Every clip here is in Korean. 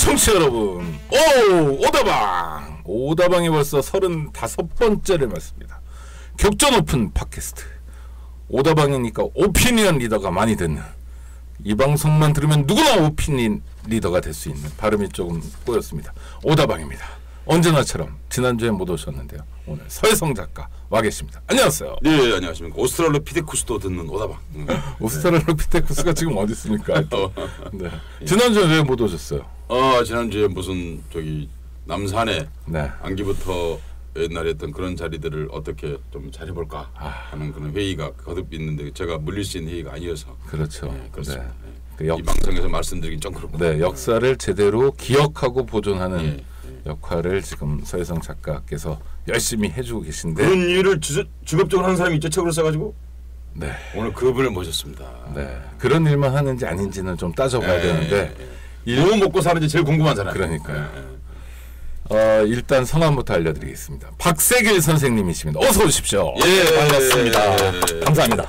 청취자 여러분, 오다방이 벌써 35번째를 맞습니다. 격전 오픈 팟캐스트 오다방이니까 오피니언 리더가 많이 듣는, 이 방송만 들으면 누구나 오피니언 리더가 될 수 있는, 발음이 조금 꼬였습니다. 오다방입니다. 언제나처럼 지난주에 못 오셨는데요, 오늘 서혜성 작가 와 계십니다. 안녕하세요. 네, 안녕하십니까. 오스트랄로피테쿠스도 듣는 오다방. 오스트랄로피테쿠스가 지금 어디 있습니까? 네. 지난주에 왜 못 오셨어요? 지난주에 무슨 저기 남산에 안기부터 옛날에 했던 그런 자리들을 어떻게 좀 잘해볼까 하는 그런 회의가 거듭 있는데, 제가 물릴 수 있는 회의가 아니어서. 그렇죠. 네, 그렇습니다. 네. 이 방송에서 말씀드리긴 좀 그렇고. 네, 역사를 제대로 기억하고 보존하는 역할을 지금 서혜성 작가께서 열심히 해주고 계신데, 그런 일을 직업적으로 하는 사람이 있죠, 책으로 써가지고. 네, 오늘 그분을 모셨습니다. 네, 그런 일만 하는지 아닌지는 좀 따져봐야 되는데, 뭐 먹고 사는지 제일 궁금하잖아요. 그러니까요. 일단 성함부터 알려드리겠습니다. 박세길 선생님이십니다. 어서 오십시오. 반갑습니다. 감사합니다.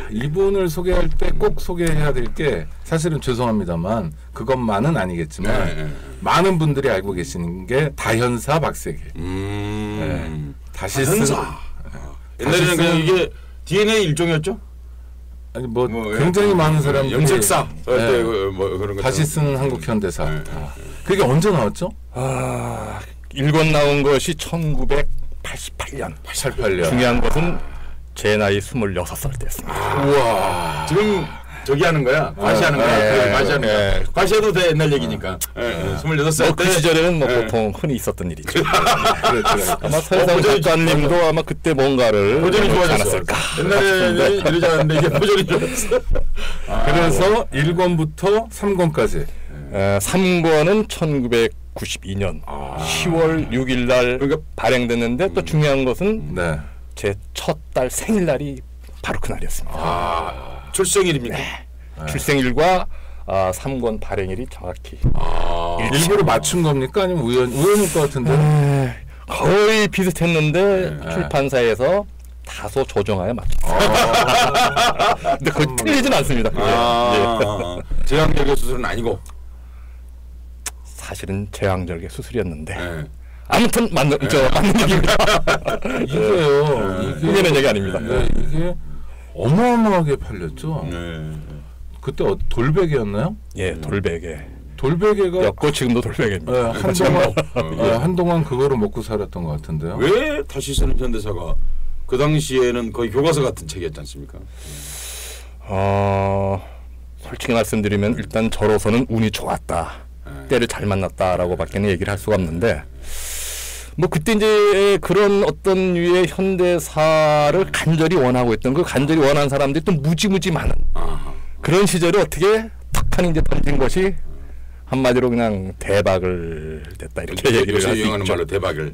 이분을 소개할 때 꼭 소개해야 될 게, 사실은 죄송합니다만 그것만은 아니겠지만 많은 분들이 알고 계시는 게 다현사 박세길. 다시 다현사. 옛날에는 그냥 이게 DNA 일종이었죠? 아니 굉장히 많은 사람들이 염색사 뭐 그런 거 다시 쓰는 한국 현대사. 그게 언제 나왔죠? 일권 나온 것이 1988년. 88년. 중요한 것은 제 나이 26살 때였습니다. 우와. 지금 저기 하는 거야? 과시하는 거야? 과시하는 거야? 과시해도 돼, 옛날 얘기니까. 26살 때. 그 시절에는 보통 흔히 있었던 일이죠. 그렇죠. 아마 서혜성 작가님도 아마 그때 뭔가를 버전이 좋아졌어. 옛날에는 이러지 않았는데 이게 버전이 좋았어. 그래서 1권부터 3권까지. 3권은 1992년 10월 6일 날 발행됐는데, 또 중요한 것은 제 첫 딸 생일날이 바로 그날이었습니다. 출생일입니까? 출생일과 3권 발행일이 정확히 일부러 맞춘 겁니까? 아니면 우연일 것 같은데? 거의 비슷했는데 출판사에서 다소 조정하여 맞췄어요. 근데 거의 틀리진 않습니다. 제왕절개 수술은 아니고. 사실은 제왕절개 수술이었는데 아무튼 맞는 얘기입니다. 이게요. 이게는 얘기 아닙니다. 이게 어마어마하게 팔렸죠. 그때 돌베개였나요? 예, 돌베개. 돌베개가 였고 지금도 돌베개입니다. 한동안 그거로 먹고 살았던 것 같은데요. 왜 다시 쓰는 현대사가 그 당시에는 거의 교과서 같은 책이었지 않습니까? 솔직히 말씀드리면 일단 저로서는 운이 좋았다. 때를 잘 만났다라고밖에는 얘기를 할 수가 없는데, 뭐 그때 이제 그런 어떤 류의 현대사를 간절히 원하고 있던, 그 간절히 원하는 사람들이 또 무지무지 많은 그런 시절에 어떻게 탁하니 이제 던진 것이 한마디로 그냥 대박을 됐다, 이렇게 얘기를 할 수 유행하는 있죠. 말로 대박을.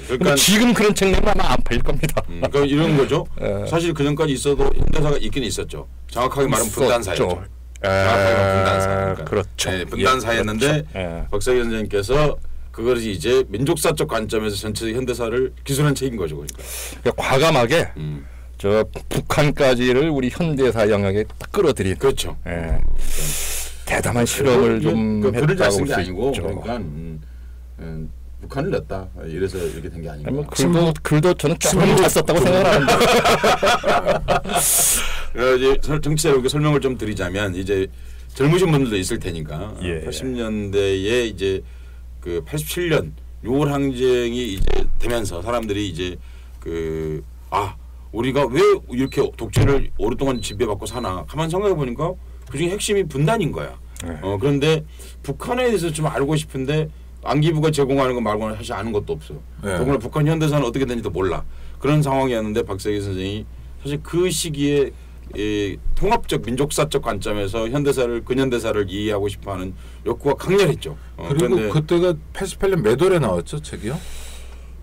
그러니까 지금 그런 책 내면 아마 안 팔릴 겁니다. 그러니까 이런 거죠. 사실 그 전까지 있어도 현대사가 있긴 있었죠. 정확하게 말하면 분단사였죠. 분단사. 그렇죠. 분단사였는데 박세길 선생님께서 그것이 이제 민족사적 관점에서 전체 현대사를 기술한 책인 거죠. 그러니까 과감하게 저 북한까지를 우리 현대사 영역에 딱 끌어들인. 그렇죠. 대담한 실험을 좀 글을 잘 쓴 게 했다고 아니고, 볼 수 있죠. 그러니까 북한을 냈다, 이래서 이렇게 된 게 아닌가. 뭐 글도 저는 조금 잘 썼다고 생각하는데. 이제 정치자 여러분께 설명을 좀 드리자면, 이제 젊으신 분들도 있을 테니까 80년대에 이제 그 87년 6월 항쟁이 이제 되면서 사람들이 이제 우리가 왜 이렇게 독재를 오랫동안 지배받고 사나 가만 생각해 보니까 그중에 핵심이 분단인 거야. 그런데 북한에 대해서 좀 알고 싶은데 안기부가 제공하는 거 말고는 사실 아는 것도 없어. 더구나 북한 현대사는 어떻게 되는지도 몰라. 그런 상황이었는데 박세길 선생이 사실 그 시기에 통합적 민족사적 관점에서 근현대사를 이해하고 싶어하는 욕구가 강렬했죠. 그리고 그때가 88년 몇 월에 나왔죠, 책이요?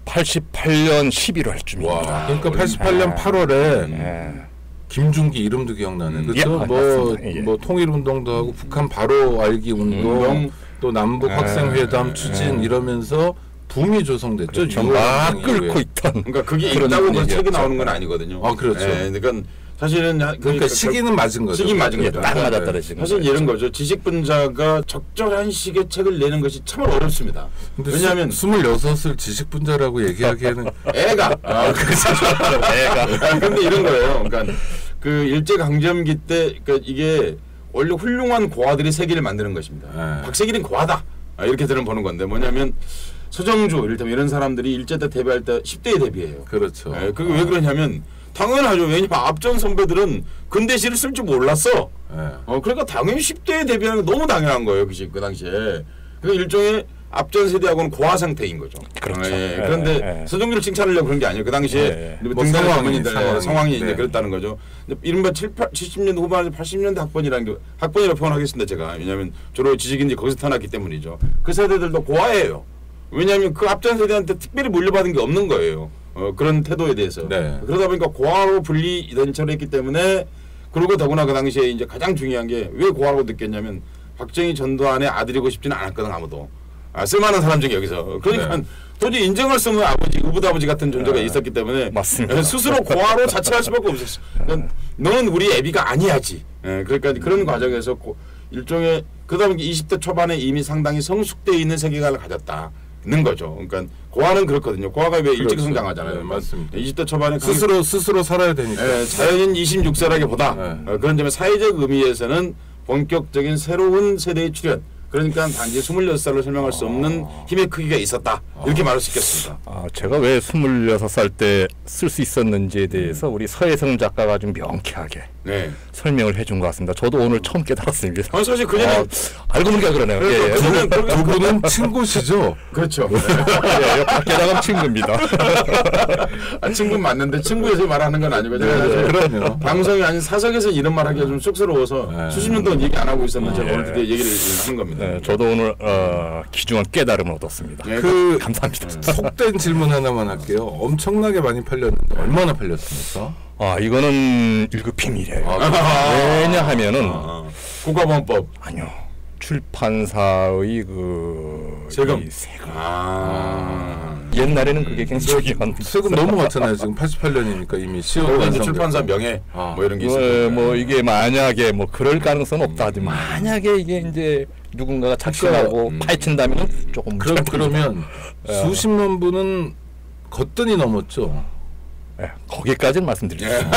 88년 11월쯤입니다. 그러니까 88년 8월에 김중기 이름도 기억나네. 그렇죠? 뭐 통일운동도 하고 북한 바로 알기 운동, 또 남북 학생회담 추진 이러면서 붐이 조성됐죠. 막 끓고 있던. 그러니까 그게 있다고 그 책이 나오는 건 아니거든요. 그렇죠. 그러니까 사실은 그러니까 시기는 맞은 거죠. 시기 맞은 거죠. 딱 맞아 떨어지는 사실 이런 거죠. 지식 분자가 적절한 시기에 책을 내는 것이 참 어렵습니다. 왜냐하면 26을 지식 분자라고 얘기하기에는 애가 애가 근데 이런 거예요. 그러니까 그 일제 강점기 때 그러니까 이게 원래 훌륭한 고아들이 세계를 만드는 것입니다. 네. 박세길은 고아다. 이렇게 들은 보는 건데 뭐냐면 서정주 이를테면 이런 사람들이 일제 때 데뷔할 때 10대에 데뷔해요. 그렇죠. 그게 왜 그러냐면 당연하죠. 왜냐면 앞전 선배들은 근대시를 쓸 줄 몰랐어. 네. 그러니까 당연히 10대에 데뷔하는 게 너무 당연한 거예요. 그 당시에. 그 일종의 앞전 세대하고는 고아 상태인 거죠. 그렇죠. 그런데 서정주를 칭찬하려고 그런 게 아니에요. 그 당시에 뭐 등장한 상황이 이제 네. 그랬다는 거죠. 이른바 70년대 후반 80년대 학번이라는 게 학번이라고 표현하겠습니다. 제가. 왜냐하면 주로 지식인들이 거기서 태어났기 때문이죠. 그 세대들도 고아예요. 왜냐하면 그 앞전 세대한테 특별히 물려받은 게 없는 거예요. 그런 태도에 대해서. 네. 그러다 보니까 고아로 분리된처를 했기 때문에 그리고 더구나 그 당시에 이제 가장 중요한 게 왜 고아라고 느꼈냐면 박정희 전두환의 아들이고 싶지는 않았거든 아무도. 쓸만한 사람 중에 여기서. 그러니까 네. 도저히 인정할 수 없는 아버지, 의붓아버지 같은 존재가 있었기 때문에 맞습니다. 스스로 고아로 자처할 수밖에 없었어. 그러니까 너는 우리 애비가 아니야지. 그러니까 그런 과정에서 일종의 그다음에 20대 초반에 이미 상당히 성숙되어 있는 세계관을 가졌다는 거죠. 그러니까 고아는 그렇거든요. 고아가 왜 일찍 그렇죠. 성장하잖아요. 네, 맞습니다. 20대 초반에 스스로 살아야 되니까. 자연인 26세라기보다 네. 그런 점에 사회적 의미에서는 본격적인 새로운 세대의 출현. 그러니까 단지 26살로 설명할 수 없는 힘의 크기가 있었다. 이렇게 말할 수 있겠습니다. 제가 왜 26살 때 쓸 수 있었는지에 대해서 우리 서혜성 작가가 좀 명쾌하게 네. 설명을 해준 것 같습니다. 저도 오늘 처음 깨달았습니다. 아니 사실 그냥 알고 보니까 그러네요. 예. 두 분은 친구시죠? 그렇죠. 예, 밖에다가 친구입니다. 친구 맞는데 친구에서 말하는 건 아니고 제가 사실 그럼요. 방송이 아닌 사석에서 이런 말하기가 좀 쑥스러워서 네. 수십 년 동안 얘기 안 하고 있었는데 제가 오늘 드디어 얘기를 하는 겁니다. 네, 저도 오늘 귀중한 깨달음을 얻었습니다. 네. 그 감사합니다. 속된 질문 하나만 할게요. 엄청나게 많이 팔렸는데 얼마나 팔렸습니까? 이거는 1급 비밀이에요. 왜냐하면은 국가보안법 아니요. 출판사의 그 세금. 이 세금. 옛날에는 그게 굉장히 중요한데 세금 너무 많잖아요. 지금 88년이니까 이미 10억 그리고 이제 완성됐고. 출판사 명예 뭐 이런 게 있어요. 뭐 이게 만약에 뭐 그럴 가능성은 없다 하지 만약에 이게 이제 누군가가 착각하고 파헤친다면 조금 그러면 수십만 분은 거뜬히 넘었죠. 예, 거기까지는 말씀드리겠습니다.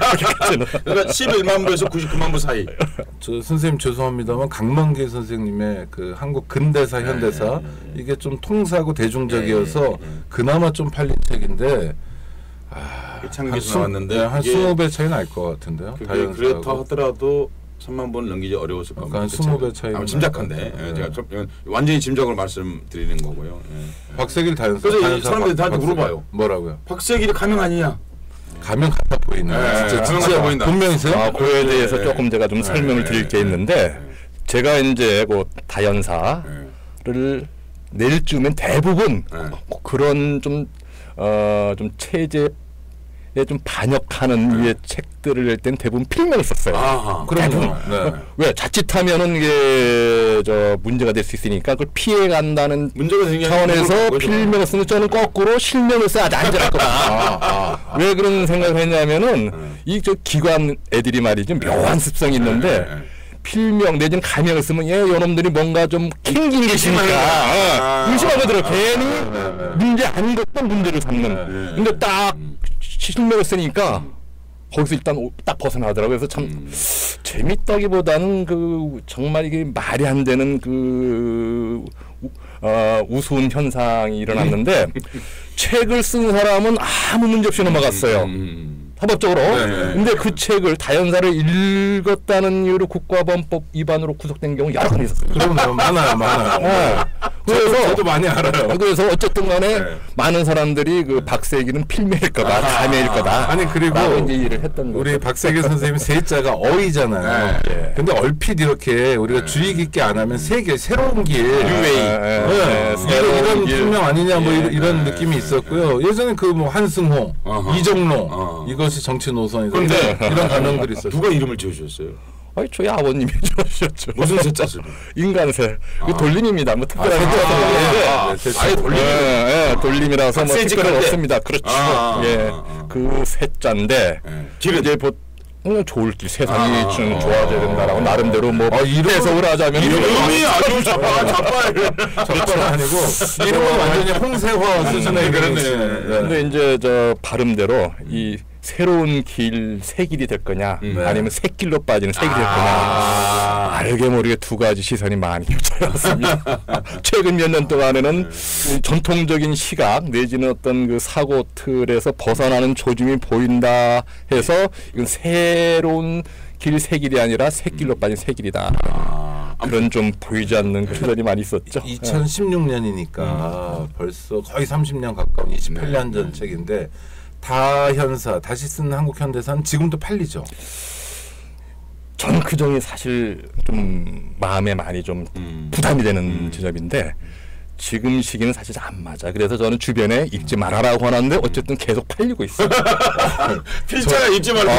거기까지는. 그러니까 11만 부에서 99만 부 사이. 저 선생님 죄송합니다만 강만기 선생님의 그 한국 근대사 현대사 이게 좀 통사고 대중적이어서 그나마 좀 팔린 책인데 창기에서 나왔는데 한 이게 20배 차이 날 것 같은데요. 그게 다연사하고. 그렇다 하더라도 3만 번 넘기지 어려웠을 겁니다. 한 20배 차이는 아마 짐작한데 날 것 같아요. 제가 좀 완전히 짐작을 말씀드리는 거고요. 박세길 다연사. 그래서 이 다연사 사람들이 나한테 박세길. 물어봐요. 뭐라고요? 박세길이 가명 아니냐? 가면 같아 보이네. 진짜 가면 진짜 같아 보인다. 분명히세요? 그거에 대해서 조금 제가 좀 설명을 드릴 게 있는데 제가 이제 그 다연사를 낼 쯤엔 대부분 그런 좀 체제에 좀 반역하는 류의 책들을 낼 때는 대부분 필명을 썼어요. 그럼요. 네. 왜 자칫하면은 이게 문제가 될 수 있으니까 그걸 피해 간다는 문제가 생기는 차원에서 필명을 쓰는 저는 거꾸로 실명을 써야지 안전할 거다. 왜 그런 생각을 했냐면은 이 기관 애들이 말이죠 묘한 습성이 있는데 필명 내지는 가명을 쓰면 요놈들이 뭔가 좀 캥긴 게 있으니까 의심하거든요. 괜히 문제 아닌 것도 문제를 삼는. 근데 딱 실명을 쓰니까 거기서 일단 딱 벗어나더라고요. 그래서 참 재밌다기보다는 그 정말 이게 말이 안 되는 그 우스운 현상이 일어났는데 책을 쓴 사람은 아무 문제 없이 넘어갔어요. 사법적으로. 근데 그 책을 다연사를 읽었다는 이유로 국가보안법 위반으로 구속된 경우 여러 번 있었어요. 그럼요. 많아요. 그래서 저도 많이 알아요. 그래서 어쨌든 간에 많은 사람들이 그 박세기는 필명일 거다, 가명일 거다. 아니 그리고 이제 일을 했던 거죠. 우리 박세길 선생님 세자가 어이잖아요. 근데 얼핏 이렇게 우리가 주의 깊게 안 하면 세계 새로운 길, 이런 필명 아니냐 뭐 이런 느낌이 있었고요. 예전에 그 뭐 한승호, 이정로 이것이 정치 노선인데 이런 가명들이 있었어요. 누가 이름을 지어주셨어요? 아니 저희 아버님이 지어주셨죠. 무슨 세자를? 인간세. 그 돌림입니다. 뭐 특별한 아예 돌림. 돌림이라서 뭐 특별한 때. 없습니다. 그렇죠. 그 세자인데 길은 이제 좋을 길 세상이 좀 좋아져야 된다라고 나름대로 뭐 해석을 하자면 이름이 아주 자빨 아니고 이름은 완전히 홍세화 수준의 그렇네. 근데 이제 저 발음대로 이 새로운 길 새 길이 될 거냐 아니면 새 길로 빠지는 새 길이 될 거냐 알게 모르게 두 가지 시선이 많이 교차해왔습니다. 최근 몇 년 동안에는 전통적인 시각 내지는 어떤 그 사고 틀에서 벗어나는 조짐이 보인다 해서 이건 새로운 길 새 길이 아니라 새 길로 빠진 새 길이다. 그런 좀 보이지 않는 글들이 많이 있었죠. 2016년이니까 벌써 거의 30년 가까운 28년 전 책인데 다현사 다시 쓰는 한국 현대사는 지금도 팔리죠. 저는 그 점이 사실 좀 마음에 많이 좀 부담이 되는 지점인데 지금 시기는 사실 안 맞아. 그래서 저는 주변에 읽지 말아라고 하는데 어쨌든 계속 팔리고 있어요. 필자가 읽지 말고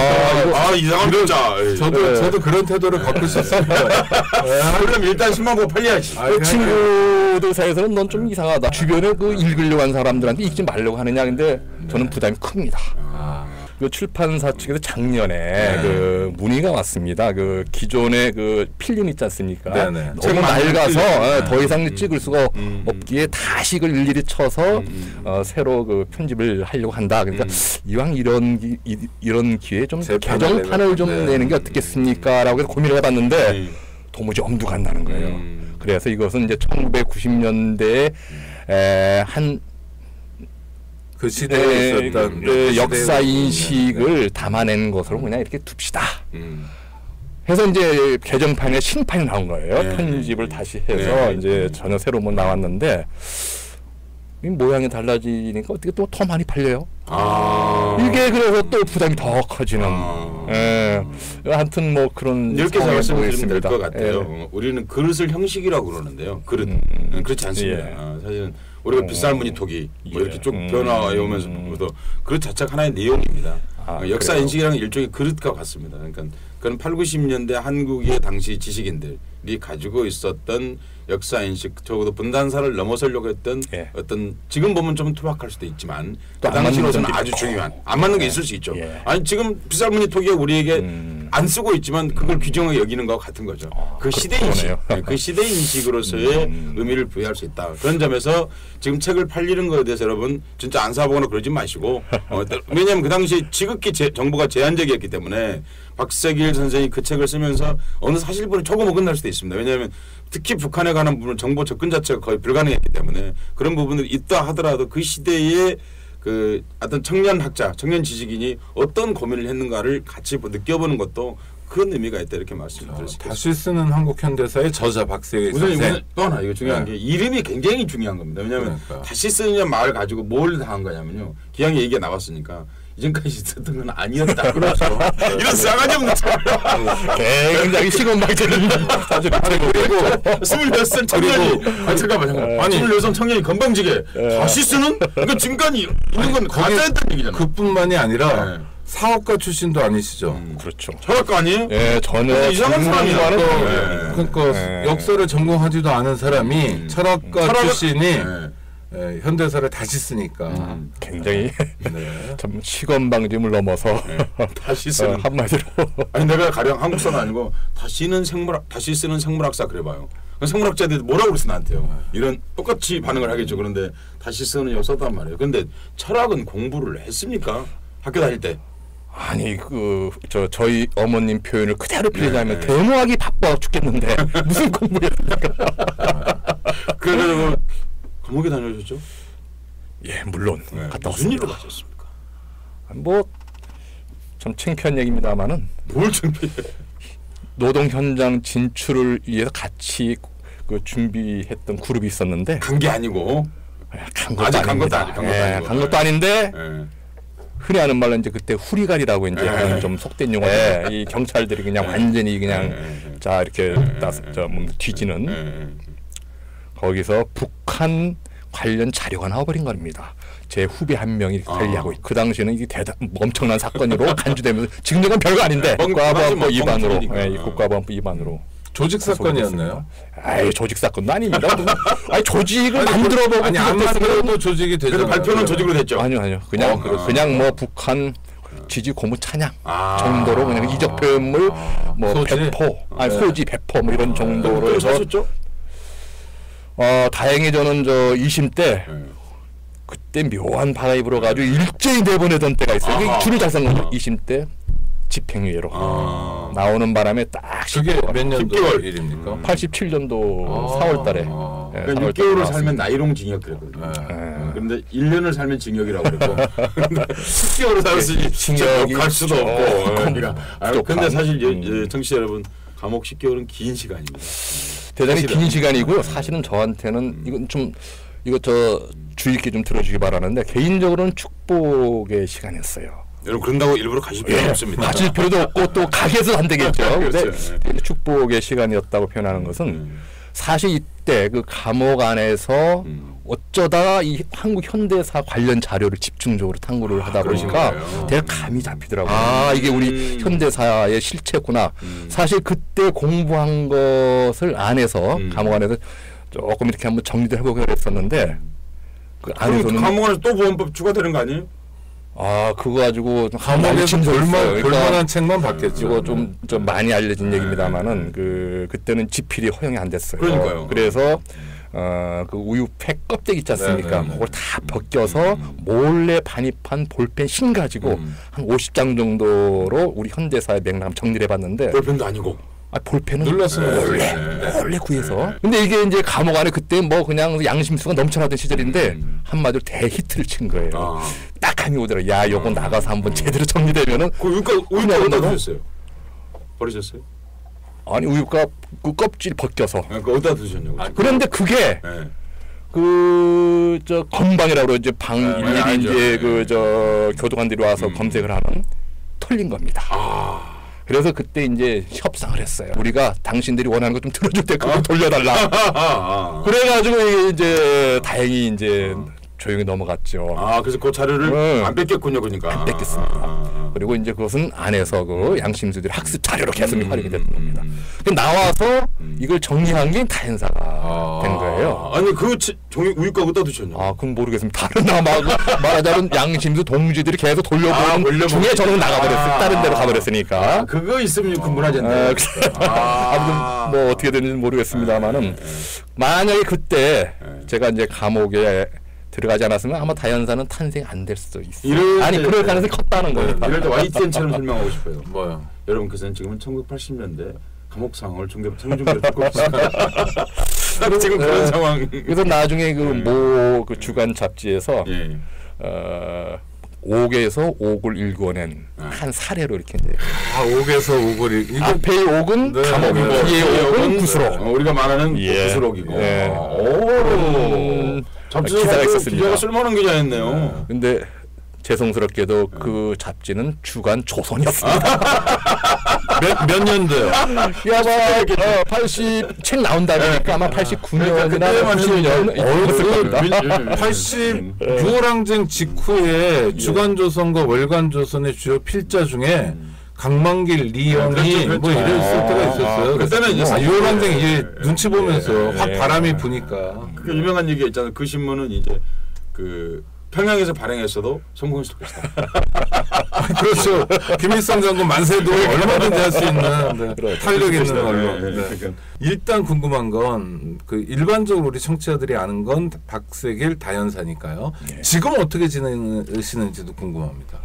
이상한 필자. 저도 그런 태도를 갖고 싶습니다. 그럼 일단 10만 부 팔려야지. 그 친구들 사이에서는 넌 좀 이상하다. 주변에 그 읽으려고 하는 사람들한테 읽지 말려고 하느냐. 근데 저는 부담이 큽니다. 그 출판사 측에서 작년에 그 문의가 왔습니다. 그 기존의 그 필름 있지 않습니까? 네네. 너무 낡아서 더 이상 찍을 수가 없기에 다시 그걸 일일이 쳐서 새로 그 편집을 하려고 한다. 그러니까 이왕 이런 기회에 좀 개정판을 좀 내는 게 어떻겠습니까?라고 해서 고민을 해봤는데 도무지 엄두가 안 나는 거예요. 그래서 이것은 이제 1990년대에 한 그 시대에 있었던 역사 인식을 담아낸 것으로 그냥 이렇게 둡시다. 해서 이제 개정판에 신판이 나온 거예요. 편집을 다시 해서 이제 전혀 새로 뭐 나왔는데 이 모양이 달라지니까 어떻게 또 더 많이 팔려요. 이게 그래서 또 부담이 더 커지는. 하여튼 뭐 그런 이렇게 잘 말씀드리면 될 것 있습니다. 같아요. 우리는 그릇을 형식이라고 그러는데요. 그릇 그렇지 않습니다. 사실은 우리가 빗살무늬 토기 뭐 이렇게 쭉 변화해 오면서도 그릇 자체가 하나의 내용입니다. 역사 그래요? 인식이랑 일종의 그릇과 같습니다. 그러니까 그건 8, 90년대 한국의 당시 지식인들이 가지고 있었던 역사 인식, 적어도 분단사를 넘어서려고 했던 어떤 지금 보면 좀 투박할 수도 있지만 그 당시로서는 아주 중요한 안 맞는 게 있을 수 있죠. 아니 지금 빗살무늬 토기가 우리에게 안 쓰고 있지만 그걸 규정하게 여기는 것과 같은 거죠. 그 시대 인식, 그 시대 인식으로서의 의미를 부여할 수 있다. 그런 점에서 지금 책을 팔리는 것에 대해서 여러분 진짜 안 사보거나 그러지 마시고 왜냐하면 그 당시 지극히 정보가 제한적이었기 때문에 박세길 선생이 그 책을 쓰면서 어느 사실분이 조금 어긋날 수도 있습니다. 왜냐하면 특히 북한에 관한 부분 정보 접근 자체가 거의 불가능했기 때문에 그런 부분들이 있다 하더라도 그 시대에 그 어떤 청년 학자, 청년 지식인이 어떤 고민을 했는가를 같이 느껴보는 것도 큰 의미가 있다 이렇게 말씀드릴 수 있습니다. 다시 쓰는 한국 현대사의 저자 박세길 선생. 선생. 또 하나 이거 중요한 게 이름이 굉장히 중요한 겁니다. 왜냐하면 다시 쓰느냐 말 가지고 뭘 당한 거냐면요. 기왕에 얘기가 나왔으니까 이전까지 있었던 건 아니었다. 그렇죠. 이런 싸가지 없는 굉장히 시건방지는 사실 그리고 26살 청년이 잠깐만 아니 26살 청년이 건방지게 다시 쓰는 그러니까 지금까지 있는 건 가짜였다는 얘기잖아요. 그뿐만이 아니라 사업가 출신도 아니시죠. 그렇죠. 철학가 아니에요? 전혀 이상한 사람이야. 그러니까 역사를 전공하지도 않은 사람이 철학가 출신이 현대사를 다시 쓰니까 굉장히 참 시건방짐을 넘어서 다시 쓰는 한마디로 아니 내가 가령 한국 사람 아니고 다시 쓰는 생물학사 그래봐요. 생물학자들이 뭐라고 그랬어 나한테요. 이런 똑같이 반응을 하겠죠. 그런데 다시 쓰는 역사단 말이에요. 그런데 철학은 공부를 했습니까? 학교 다닐 때? 아니 저희 어머님 표현을 그대로 빌리자면 대모하기 바빠 죽겠는데 무슨 공부했습니까? 그래서 감옥에 다녀오셨죠? 예, 물론 갔다 무슨 일로 왔습니다. 가셨습니까? 뭐 참 창피한 얘기입니다만은 뭘 창피해? 노동 현장 진출을 위해서 같이 그 준비했던 그룹이 있었는데 간 게 아니고 간 것도 아직 간 것도 아닙니다. 아니고 간 것도 아닌데 흔히 하는 말로 이제 그때 후리갈이라고 이제 하는 좀 속된 용어인데 이 경찰들이 그냥 완전히 그냥 자 이렇게 뒤지는 거기서 북한 관련 자료가 나와버린 겁니다. 제 후배 한 명이 관리하고 그 당시에는 이게 엄청난 사건으로 간주되면서 지금은 별거 아닌데 국가보안법 위반으로 국가보안법 위반으로 조직 사건이었나요? 아이 조직 사건도 아닙니다. 아니 조직을 만들어보고 아니 안 만들어도 조직이 되죠. 그래서 발표는 조직으로 됐죠. 아니요 그냥 뭐 북한 지지 고무 찬양 정도로 그냥 이적 표현물 뭐 소지? 배포, 소지 배포 뭐 이런 정도로 해서 하셨죠? 다행히 저는 저 2심 때 그때 묘한 바람이 불어가지고 일제히 내보내던 때가 있어요. 이게 줄을 잘 선 거죠. 2심 때 집행유예로 나오는 바람에 딱 그게 10개월. 몇 년도 10개월. 일입니까? 87년도 4월달에. 그러니까 6개월을 살면 나이롱 징역 그랬거든요. 그런데 1년을 살면 징역이라고 그랬고 10개월을 살았으니 징역이 갈 수도 없고. 그러니까 부족한. 근데 사실 청취자 여러분 감옥 10개월은 긴 시간입니다. 대단히 사실은. 긴 시간이고요. 사실은 저한테는 이건 좀 이거 저 주의 있게 좀 들어주기 바라는데 개인적으로는 축복의 시간이었어요. 여러분 그런다고 일부러 가실 필요는 없습니다. 가질 필요도 없고 또 가게에서 안 되겠죠. 근데 그렇죠. 축복의 시간이었다고 표현하는 것은 사실 이때 그 감옥 안에서 어쩌다 이 한국 현대사 관련 자료를 집중적으로 탐구를 하다 보니까 그러신가요? 대략 감이 잡히더라고요. 이게 우리 현대사의 실체구나. 사실 그때 공부한 것을 안에서 감옥 안에서 조금 이렇게 한번 정리를 해보고 그랬었는데 그 그럼 안에서는 감옥 안에서 또 보험법 추가되는 거 아니에요? 그거 가지고 감옥에서 볼만한 책만 봤겠죠. 이거 좀 많이 알려진 얘기입니다만은 그때는 지필이 허용이 안 됐어요. 그러니까요. 그래서 그 우유팩 껍데기 있지 않습니까? 네. 그걸 다 벗겨서 몰래 반입한 볼펜 신 가지고 한 50장 정도로 우리 현대사의 맥락 정리를 해봤는데 볼펜도 아니고. 볼펜은 눌렀으면 몰래 구해서. 근데 이게 이제 감옥 안에 그때 뭐 그냥 양심수가 넘쳐나던 시절인데 한마디로 대히트를 친 거예요. 딱 감이 오더라고요. 야, 요거 나가서 한번 제대로 정리되면은. 그 우유가 어디다 두셨어요? 버리셨어요? 아니 우유가 그 껍질 벗겨서. 그 어디다 두셨냐고. 그런데 그게 네. 그 저 건방이라고 그러죠. 방 일일이 알죠. 이제 그 저 교도관들이 와서 검색을 하면 털린 겁니다. 그래서 그때 이제 협상을 했어요. 우리가 당신들이 원하는 거 좀 들어줄 때 그거 돌려달라. 그래가지고 이게 이제 다행히 이제 조용히 넘어갔죠. 그래서 그 자료를 안 뺏겼군요, 그러니까. 안 뺏겼습니다. 그리고 이제 그것은 안에서 그 양심수들이 학습 자료로 계속 활용이 됐던 겁니다. 나와서 이걸 정리한 게 다현사가 된 거예요. 아니 그 종이 우유가 어디다 두셨냐? 그건 모르겠습니다. 다른 말하자면 양심수 동지들이 계속 돌려보는 돌려보는 중에 저는 나가버렸어요. 다른 데로 가버렸으니까. 그거 있으면 근무하잖아요. 아무튼 뭐 어떻게 되는지 모르겠습니다만은 만약에 그때 제가 이제 감옥에 들어가지 않았으면 아마 다현사는 탄생 안 될 수도 있어요. 아니 그럴 가능성이 컸다는 겁니다. 이럴 때 YTN처럼 설명하고 싶어요. 뭐요? 여러분께서는 지금은 1980년대 감옥 상황을 청중계로 듣고 계십니다. 딱 지금 그런 상황. 그래서 나중에 그 주간 잡지에서 5개에서 5을 일궈낸 한 사례로 이렇게 이제 5에서 5골이 앞에 5은 네. 감옥이고 뒤에 5은 구수록. 우리가 말하는 구수록이고. 기사가 있었습니다. 기자가 쓸만한 기자였네요. 근데 죄송스럽게도 그 잡지는 주간 조선이었습니다. 몇 년도요? 아마 80 책 나온 다음이니까 아마 89년이나 90년 80 6월항쟁 직후에 주간조선과 월간조선의 주요 필자 중에 강만길, 리영이 뭐 이랬을 때가 있었어요. 그때는 이제 6월항쟁 이제 눈치 보면서 확 바람이 부니까. 그 유명한 얘기가 있잖아요. 그 신문은 이제 그 평양에서 발행했어도 성공했을 것이다. 그렇죠. 김일성 장군 만세도 얼마든지 할 수 있는 탄력 있는 언론. 일단 궁금한 건 그 일반적으로 우리 청취자들이 아는 건 박세길, 다현사니까요. 지금 어떻게 지내시는지도 궁금합니다.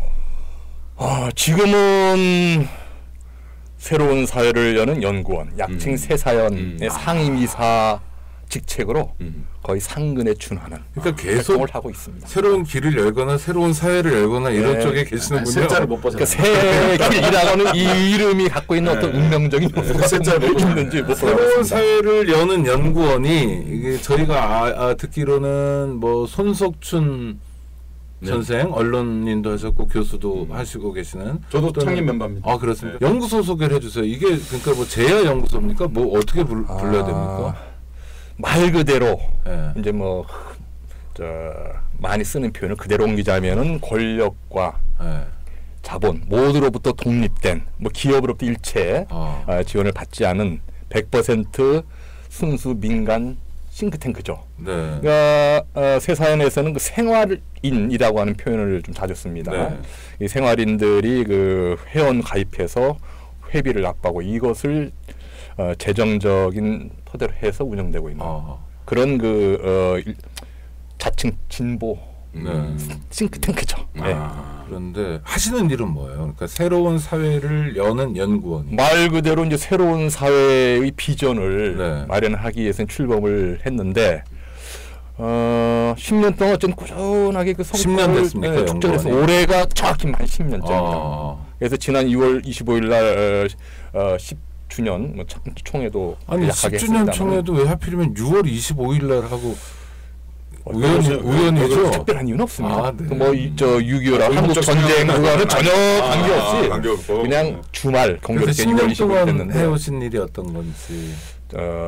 지금은 새로운 사회를 여는 연구원, 약칭 새사연의 상임이사 직책으로 거의 상근에 준하는 그러니까 계속 활동을 하고 있습니다. 새로운 길을 열거나 새로운 사회를 열거나 이런 쪽에 계시는군요. 셋자를 못 벗어나. 그러니까 새길이라고는 이 이름이 갖고 있는 어떤 운명적인 요소가 뭐 있는지 못 새로운 사회를 여는 연구원이 이게 저희가 듣기로는 뭐 손석춘 선생 언론인도 하셨고 교수도 하시고 계시는 저도 창립 멤버입니다. 그렇습니까? 연구소 소개를 해주세요. 이게 그러니까 뭐 제야 연구소입니까? 뭐 어떻게 불러야 됩니까? 말 그대로 이제 뭐 많이 쓰는 표현을 그대로 옮기자면은 권력과 자본 모두로부터 독립된 뭐 기업으로부터 일체 지원을 받지 않은 100% 순수 민간 싱크탱크죠. 네. 그러니까 새사연에서는 그 생활인이라고 하는 표현을 좀 자주 씁니다. 네. 이 생활인들이 그 회원 가입해서 회비를 납부하고 이것을 재정적인 토대로 해서 운영되고 있는 그런 자칭 진보 싱크탱크죠. 네. 그런데 하시는 일은 뭐예요? 그러니까 새로운 사회를 여는 연구원. 말 그대로 이제 새로운 사회의 비전을 네. 마련하기 위해서 출범을 했는데 10년 동안 좀 꾸준하게 그 10년 됐습니까? 축적해서 올해가 정확히 만 10년째입니다. 그래서 지난 2월 25일 날 10주년 뭐 총회도 아니 10주년 총회도 왜 하필이면 6월 25일 날 하고 우연이죠. 특별한 이유는 없습니다. 네. 뭐 6.25라 한국 전쟁 그거는 전혀 관계없이 그냥 주말 공교롭게 6월 25일 됐는데 해오신 일이 어떤 건지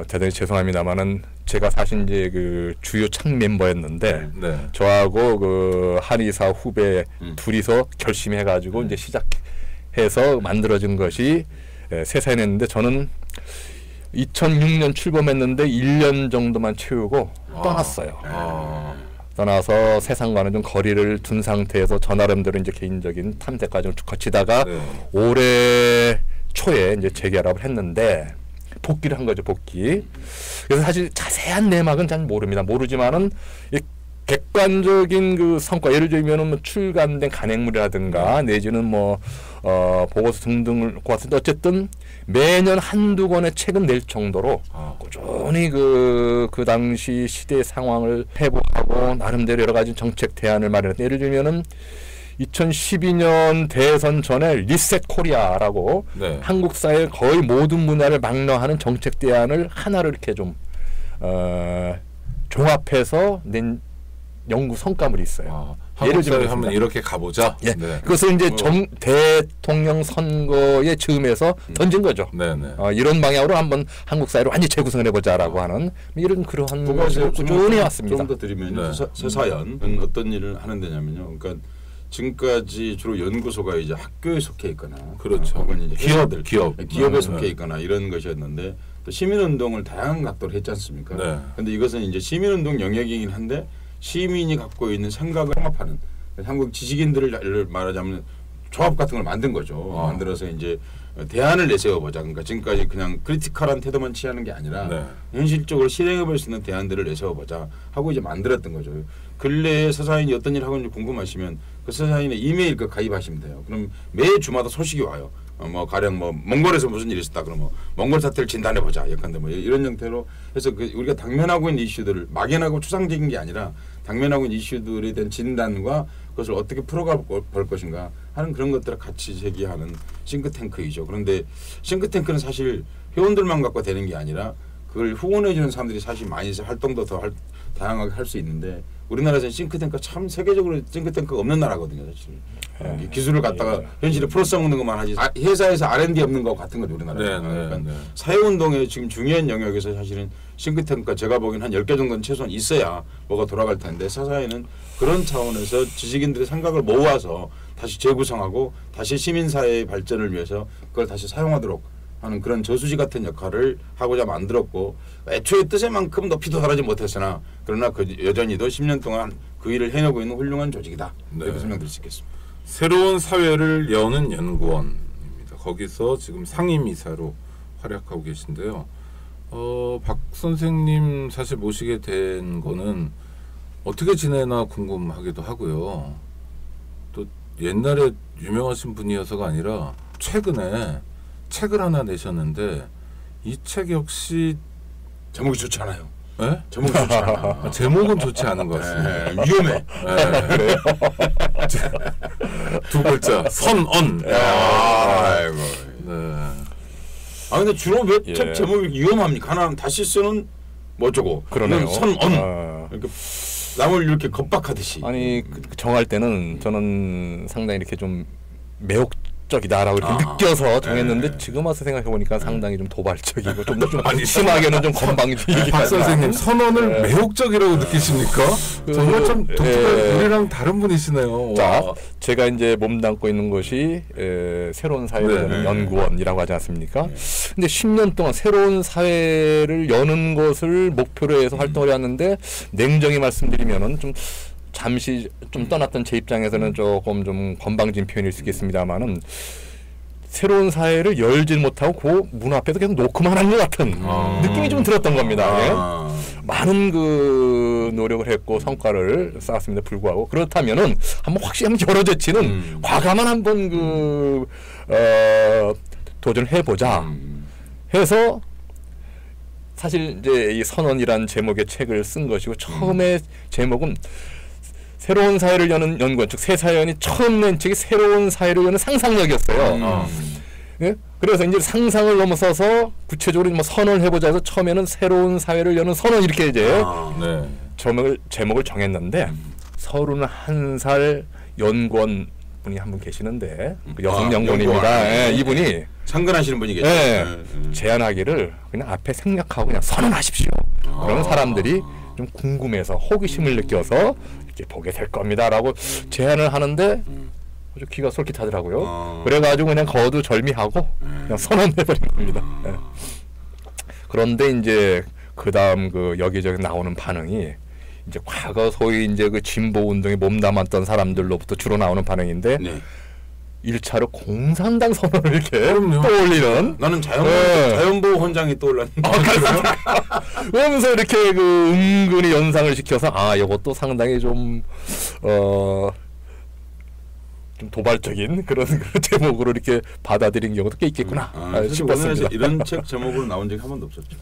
대단히 죄송합니다만은 제가 사실 이제 그 주요 창 멤버였는데 네. 저하고 그 한의사 후배 둘이서 결심해가지고 이제 시작해서 만들어진 것이 새사연했는데 저는 2006년 출범했는데 1년 정도만 채우고 떠났어요. 떠나서 세상과는 좀 거리를 둔 상태에서 저 나름대로 이제 개인적인 탐색 과정을 거치다가 올해 초에 이제 재결합을 했는데 복귀를 한 거죠, 복귀. 그래서 사실 자세한 내막은 잘 모릅니다. 모르지만은 객관적인 그 성과, 예를 들면은 뭐 출간된 간행물이라든가 내지는 뭐 보고서 등등을 같은데 어쨌든 매년 한두 권의 책은 낼 정도로 꾸준히 그 당시 시대 상황을 회복하고 나름대로 여러 가지 정책 대안을 마련했다. 예를 들면은 2012년 대선 전에 리셋 코리아라고 한국 사회 거의 모든 분야를 막론하는 정책 대안을 하나를 이렇게 좀 종합해서 낸 연구 성과물이 있어요. 예를 들면 한번 이렇게 가보자. 예. 네. 그것을 이제 대통령 선거의 즈음에서 던진 거죠. 이런 방향으로 한번 한국 사회를 완전히 재구성을 해보자라고 하는 이런 그러한 것을 꾸준히 왔습니다. 좀 더 드리면 새사연은 어떤 일을 하는 데냐면요. 그러니까 지금까지 주로 연구소가 이제 학교에 속해 있거나, 그렇죠. 혹은 이제 기업에 속해 네. 있거나 이런 것이었는데 또 시민운동을 다양한 각도로 했지 않습니까? 그런데 이것은 이제 시민운동 영역이긴 한데 시민이 갖고 있는 생각을 통합하는 한국 지식인들을 말하자면 조합 같은 걸 만든 거죠. 만들어서 이제 대안을 내세워보자. 그러니까 지금까지 그냥 크리티컬한 태도만 취하는 게 아니라 현실적으로 실행해볼 수 있는 대안들을 내세워보자 하고 이제 만들었던 거죠. 근래에 서사인이 어떤 일을 하고 있는지 궁금하시면 그 서사인의 이메일 그 가입하시면 돼요. 그럼 매 주마다 소식이 와요. 뭐 가령 뭐 몽골에서 무슨 일이 있었다 그러면 몽골 사태를 진단해 보자. 약간데 뭐 이런 형태로 해서 그 우리가 당면하고 있는 이슈들을 막연하고 추상적인 게 아니라 당면하고 있는 이슈들에 대한 진단과 그것을 어떻게 풀어가 볼 것인가 하는 그런 것들을 같이 제기하는 싱크탱크이죠. 그런데 싱크탱크는 사실 회원들만 갖고 되는 게 아니라 그걸 후원해 주는 사람들이 사실 많이 활동도 더 다양하게 할 수 있는데 우리나라에서는 싱크탱크가 참 세계적으로 싱크탱크가 없는 나라거든요. 사실. 기술을 갖다가 현실에 풀어 먹는 것만 하지 회사에서 R&D 없는 거 같은 거죠 우리나라는. 그러니까 사회운동의 지금 중요한 영역에서 사실은 싱크탱크가 제가 보기엔 한 10개 정도는 최소한 있어야 뭐가 돌아갈 텐데 서사에는 그런 차원에서 지식인들의 생각을 모아서 다시 재구성하고 다시 시민사회의 발전을 위해서 그걸 다시 사용하도록 하는 그런 저수지 같은 역할을 하고자 만들었고 애초에 뜻에만큼 높이도 다르지 못했으나 그러나 여전히도 10년 동안 그 일을 해내고 있는 훌륭한 조직이다. 이렇게 설명드릴 수 있겠습니다. 새로운 사회를 여는 연구원입니다. 거기서 지금 상임이사로 활약하고 계신데요. 박 선생님 사실 모시게 된 거는 어떻게 지내나 궁금하기도 하고요. 또 옛날에 유명하신 분이어서가 아니라 최근에 책을 하나 내셨는데 이 책 역시 제목이 좋지 않아요. 네? 제목이 좋지 않아. 제목은 좋지 않은 것 같습니다. 위험해. 그래요? 두 글자 선언. 아이고. 근데 주로 왜 책 제목이 위험합니까? 하나는 다시 쓰는 뭐 어쩌고. 그러네요. 선언. 이렇게 남을 이렇게 겁박하듯이. 아니 정할 때는 저는 상당히 이렇게 좀 매혹 적이다라고 이렇게 느껴서 정했는데 지금 와서 생각해 보니까 상당히 좀 도발적이고 좀 심하게는 좀 건방지게. 박 선생님 선언을 매혹적이라고 느끼십니까? 정말 좀 독특한 우리랑 다른 분이시네요. 자, 와. 제가 이제 몸담고 있는 것이 새로운 사회를 연구원이라고 하지 않습니까? 근데 10년 동안 새로운 사회를 여는 것을 목표로 해서 활동을 해왔는데 냉정히 말씀드리면은 좀 잠시 좀 떠났던 제 입장에서는 조금 좀 건방진 표현일 수 있겠습니다만은 새로운 사회를 열지 못하고 그 문 앞에서 계속 놓고만 한 것 같은 느낌이 좀 들었던 겁니다. 많은 그 노력을 했고 성과를 쌓았습니다. 불구하고 그렇다면은 한번 확실히 한번 열어제치는 과감한 한번 그 도전을 해보자 해서 사실 이제 이 선언이란 제목의 책을 쓴 것이고 처음에 제목은 새로운 사회를 여는 연구원, 즉 새사연이 처음 낸 책이 새로운 사회를 여는 상상력이었어요. 예? 그래서 이제 상상을 넘어서서 구체적으로 뭐 선언을 해보자 해서 처음에는 새로운 사회를 여는 선언 이렇게 이제 제목을 정했는데 31살 연구원 분이 한 분 계시는데 여성 연구원입니다. 예, 이분이 상근하시는 분이 계시죠. 예, 제안하기를 그냥 앞에 생략하고 그냥 선언하십시오. 그러면 사람들이 좀 궁금해서 호기심을 느껴서 이렇게 보게 될 겁니다라고 제안을 하는데 아주 귀가 솔깃하더라고요. 그래가지고 그냥 거두절미하고 그냥 선언해버린 겁니다. 예. 그런데 이제 그 다음 그 여기저기 나오는 반응이 이제 과거 소위 이제 그 진보 운동에 몸담았던 사람들로부터 주로 나오는 반응인데 1차로 공산당 선언을 이렇게 떠올리는. 나는 자연보호 헌장이 떠올랐는데. 그러면서 이렇게 그 은근히 연상을 시켜서 이것도 상당히 좀 도발적인 그런 제목으로 이렇게 받아들인 경우도 꽤 있겠구나 싶었습니다. 이런 책 제목으로 나온 적이 한 번도 없었죠.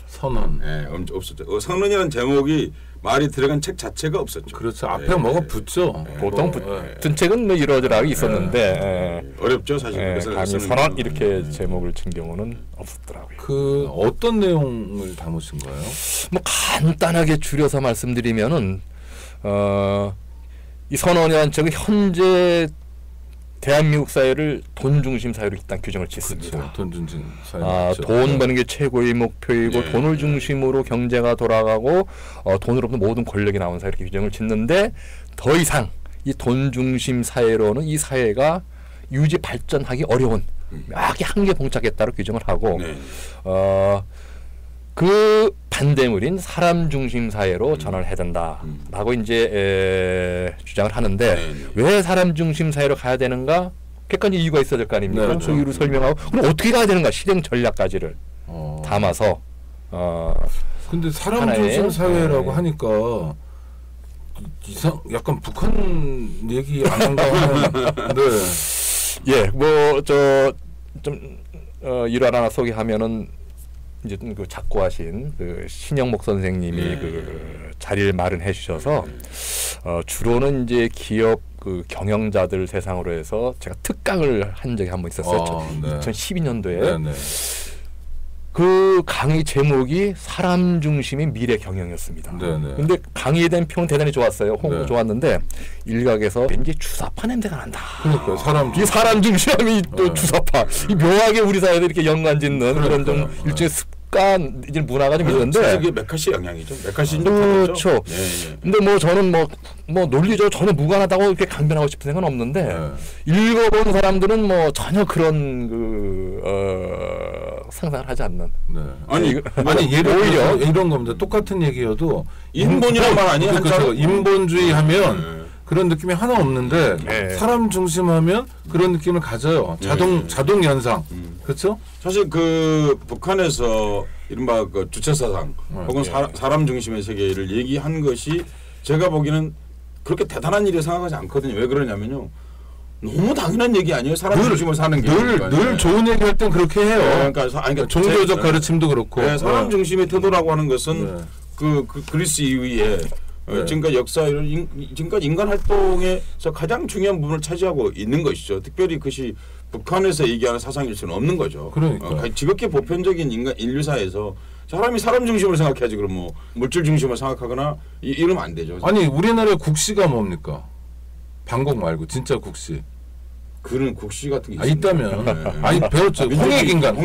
선언. 네, 없었죠. 선언이라는 제목이 말이 들어간 책 자체가 없었죠. 그렇죠. 앞에 뭐가 붙죠. 보통 붙은 책은 뭐 이러저러하게 있었는데 어렵죠 사실. 감히 선언 이렇게 제목을 친 경우는 없었더라고요. 그 어떤 내용을 담으신 거예요? 뭐 간단하게 줄여서 말씀드리면은 이 선언이라는 책은 현재 대한민국 사회를 돈 중심 사회로 일단 규정을 짓습니다. 그렇죠. 돈 중심 사회. 돈 버는 게 최고의 목표이고 돈을 중심으로 경제가 돌아가고 돈으로부터 모든 권력이 나온 사회 이렇게 규정을 짓는데 더 이상 이 돈 중심 사회로는 이 사회가 유지 발전하기 어려운 묘하게 한계 봉착했다고 규정을 하고 그 반대물인 사람 중심 사회로 전환을 해야 된다라고 이제 주장을 하는데 왜 사람 중심 사회로 가야 되는가? 객관적 이유가 있어야 될 거 아닙니까? 그렇죠. 그 이유를 설명하고 그럼 어떻게 가야 되는가? 실행 전략까지를 담아서 근데 사람 중심 사회라고 하니까 약간 북한 얘기 아닌가 하는. 네. 예, 뭐 저 좀 일화 하나 소개하면은 이제 그 작고하신 그 신영목 선생님이 그 자리를 마련해 주셔서 주로는 이제 기업 그 경영자들 대상으로 해서 제가 특강을 한 적이 한 번 있었어요. 2012년도에. 그 강의 제목이 사람 중심의 미래 경영이었습니다. 근데 강의에 대한 평은 대단히 좋았어요. 홍보 좋았는데 일각에서 왠지 주사파 냄새가 난다. 그러니까 이 사람 중심이 또 주사파. 이 묘하게 우리 사회에 이렇게 연관짓는 그런 좀 일종의 습관, 이제 문화가 좀 있는데. 이게 메카시 영향이죠. 메카시 그렇죠. 근데 뭐 저는 뭐 논리적으로 전혀 무관하다고 이렇게 강변하고 싶은 생각은 없는데 읽어본 사람들은 뭐 전혀 그런 상상을 하지 않는. 아니 오히려 이런 겁니다. 똑같은 얘기여도 인본이란 말 아니에요? 그렇죠. 인본주의 하면 그런 느낌이 하나 없는데 사람 중심하면 그런 느낌을 가져요. 자동 연상. 그렇죠? 사실 그 북한에서 이른바 그 주체사상 혹은 사람 중심의 세계를 얘기한 것이 제가 보기에는 그렇게 대단한 일이 생각하지 않거든요. 왜 그러냐면요. 너무 당연한 얘기 아니에요? 사람 중심으로 사는 게. 늘 좋은 얘기 할 땐 그렇게 해요. 그러니까 종교적 가르침도 그렇고. 사람 중심의 태도라고 하는 것은 그 그리스 이후에 지금까지 역사를 지금까지 인간 활동에서 가장 중요한 부분을 차지하고 있는 것이죠. 특별히 그것이 북한에서 얘기하는 사상일 수는 없는 거죠. 그러니까 지극히 보편적인 인류사에서 사람이 사람 중심으로 생각해야지. 그럼 뭐 물질 중심으로 생각하거나 이러면 안 되죠. 아니 우리나라의 국시가 뭡니까? 방공 말고 진짜 국시. 그런 국시 같은 게 있다면 아니 배웠죠. 홍익인간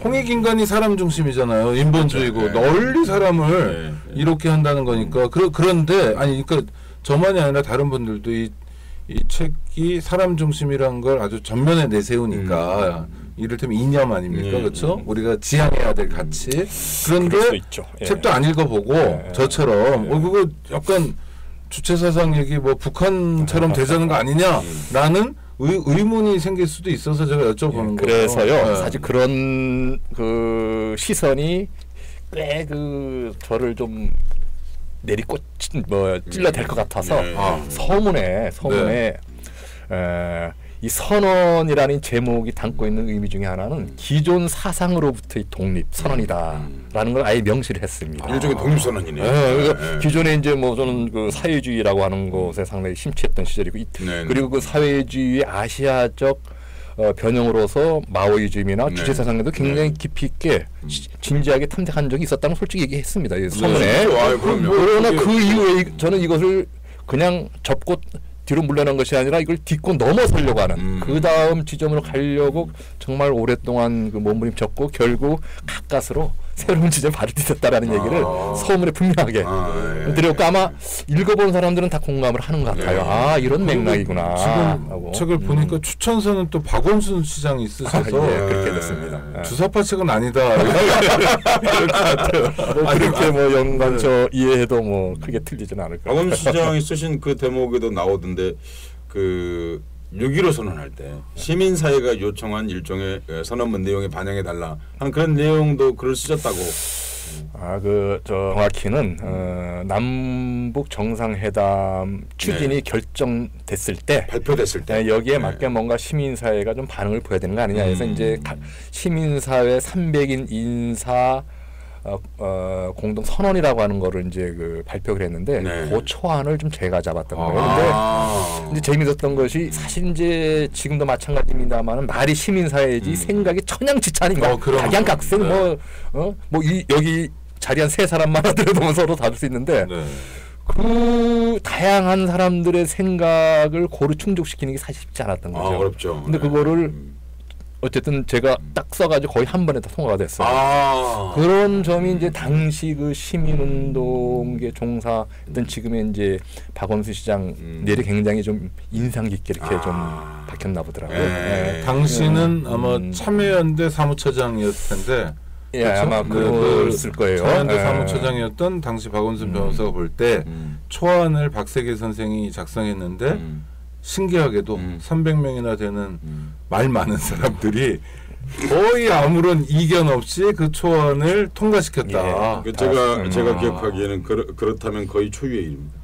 홍익인간이 사람 중심이잖아요. 인본주의고 널리 사람을 이렇게 한다는 거니까 그런데 아니 그러니까 저만이 아니라 다른 분들도 이 책이 사람 중심이란 걸 아주 전면에 내세우니까 이를테면 이념 아닙니까? 그렇죠? 우리가 지향해야 될 가치. 그런데 책도 안 읽어보고 저처럼 그거 약간 주체사상 얘기 뭐 북한처럼 되자는 거 아니냐라는 의문이 생길 수도 있어서 제가 여쭤보는 거예요. 그래서요. 사실 그런 그 시선이 꽤 그 저를 좀 내리꽂 찔러댈 것 같아서 서문에 이 선언이라는 제목이 담고 있는 의미 중에 하나는 기존 사상으로부터의 독립 선언이다라는 걸 아예 명시를 했습니다. 일종의 독립 선언이네요. 그러니까 기존에 이제 뭐 저는 그 사회주의라고 하는 것에 상당히 심취했던 시절이고 그리고 그 사회주의의 아시아적 변형으로서 마오이즘이나 주체 사상에도 굉장히 깊이 있게 진지하게 탐색한 적이 있었다는 걸 솔직히 얘기했습니다. 서문에. 그러나 그 이후에 저는 이것을 그냥 접고 뒤로 물러난 것이 아니라 이걸 딛고 넘어서려고 하는 그 다음 지점으로 가려고 정말 오랫동안 그 몸부림쳤고 결국 가까스로 새로운 지점에 발을 디뎠다라는 얘기를 서문에 분명하게 드렸고 아마 읽어본 사람들은 다 공감을 하는 것 같아요. 이런 맥락이구나. 지금 하고. 책을 보니까 추천서는 또 박원순 시장이 있으셔서 그렇게 됐습니다. 주사파 책은 아니다. 그렇게 뭐 연관쳐 이해해도 뭐 크게 틀리지는 않을 거예요. 박원순 시장이 쓰신 그 대목에도 나오던데 그 6.15 선언할 때 시민사회가 요청한 일종의 선언문 내용에 반영해달라 하는 그런 내용도 글을 쓰셨다고. 정확히는 남북 정상회담 추진이 결정됐을 때 발표됐을 때 여기에 맞게 뭔가 시민사회가 좀 반응을 보여야 되는 거 아니냐 해서 이제 시민사회 300인 인사 공동 선언이라고 하는 거를 이제 그 발표를 했는데 그 초안을 좀 제가 잡았던 거예요. 근데 이제 재미있었던 것이 사실 이제 지금도 마찬가지입니다만은 말이 시민사회지 생각이 천양지찬인 거야. 각양각색 여기 자리 한 3사람만 하더라도 서로 다를 수 있는데 그 다양한 사람들의 생각을 고루 충족시키는 게 사실 쉽지 않았던 거죠. 어렵죠. 근데 그거를 어쨌든 제가 딱 써가지고 거의 한 번에 다 통과가 됐어요. 그런 점이 이제 당시 그 시민운동에 종사했던 지금의 이제 박원순 시장 내리 굉장히 좀 인상 깊게 이렇게 좀 박혔나 보더라고요. 당시는 아마 참여연대 사무처장이었을 텐데. 그렇죠? 아마 그걸 쓸 거예요. 참여연대 사무처장이었던 당시 박원순 변호사가 볼 때 초안을 박세계 선생이 작성했는데 신기하게도 300명이나 되는 말 많은 사람들이 거의 아무런 이견 없이 그 초안을 통과시켰다. 제가 기억하기에는 그렇다면 거의 초유의 일입니다.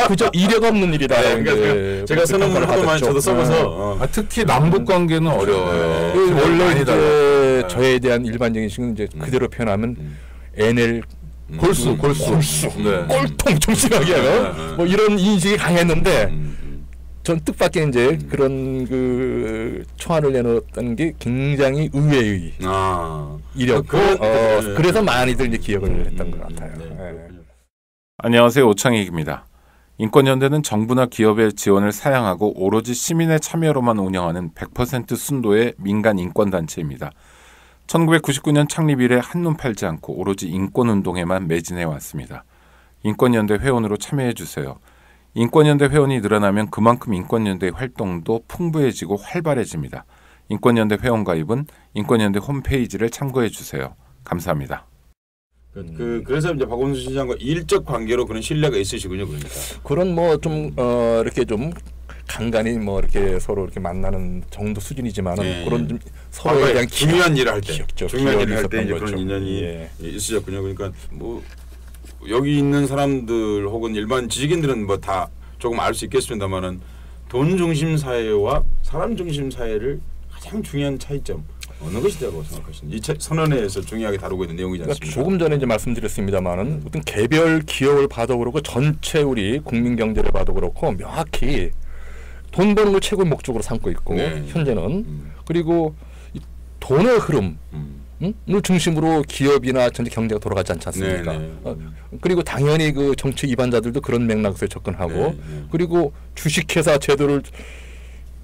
그저 이력 없는 일이다. 제가 선언문을 하도 많이 저도 써봐서 특히 남북 관계는 어려워요. 원래 이제 저에 대한 일반적인 식은 이제 그대로 표현하면 NL 골수 꼴통 정신하게 하는 뭐 이런 인식이 강했는데. 전 뜻밖의 이제 그런 그 초안을 내놓았던 게 굉장히 의외의 이력고 그래서 많이들 이제 기억을 했던 것 같아요. 안녕하세요, 오창익입니다. 인권연대는 정부나 기업의 지원을 사양하고 오로지 시민의 참여로만 운영하는 100% 순도의 민간 인권단체입니다. 1999년 창립 이래 한눈 팔지 않고 오로지 인권운동에만 매진해 왔습니다. 인권연대 회원으로 참여해 주세요. 인권연대 회원이 늘어나면 그만큼 인권연대의 활동도 풍부해지고 활발해집니다. 인권연대 회원 가입은 인권연대 홈페이지를 참고해 주세요. 감사합니다. 그래서 이제 박원순 시장과 일적 관계로 그런 신뢰가 있으시군요, 그러니까. 그런 뭐 좀 이렇게 좀 간간히 뭐 이렇게 서로 이렇게 만나는 정도 수준이지만은 그런 좀 서로에 대한 중요한 일을 할 때, 중요한 일을 할 때 이제 거죠. 그런 인연이 있으셨군요. 그러니까 뭐. 여기 있는 사람들 혹은 일반 지식인들은 뭐 다 조금 알 수 있겠습니다만은 돈 중심 사회와 사람 중심 사회를 가장 중요한 차이점 어느 것이라고 생각하시는지 이 책 선언회에서 중요하게 다루고 있는 내용이지 않습니까? 조금 전에 이제 말씀드렸습니다만은 어떤 개별 기업을 봐도 그렇고 전체 우리 국민 경제를 봐도 그렇고 명확히 돈 버는 걸 최고의 목적으로 삼고 있고 현재는 그리고 이 돈의 흐름. 을 중심으로 기업이나 전체 경제가 돌아가지 않지 않습니까? 그리고 당연히 그 정치 이반자들도 그런 맥락에서 접근하고 그리고 주식회사 제도를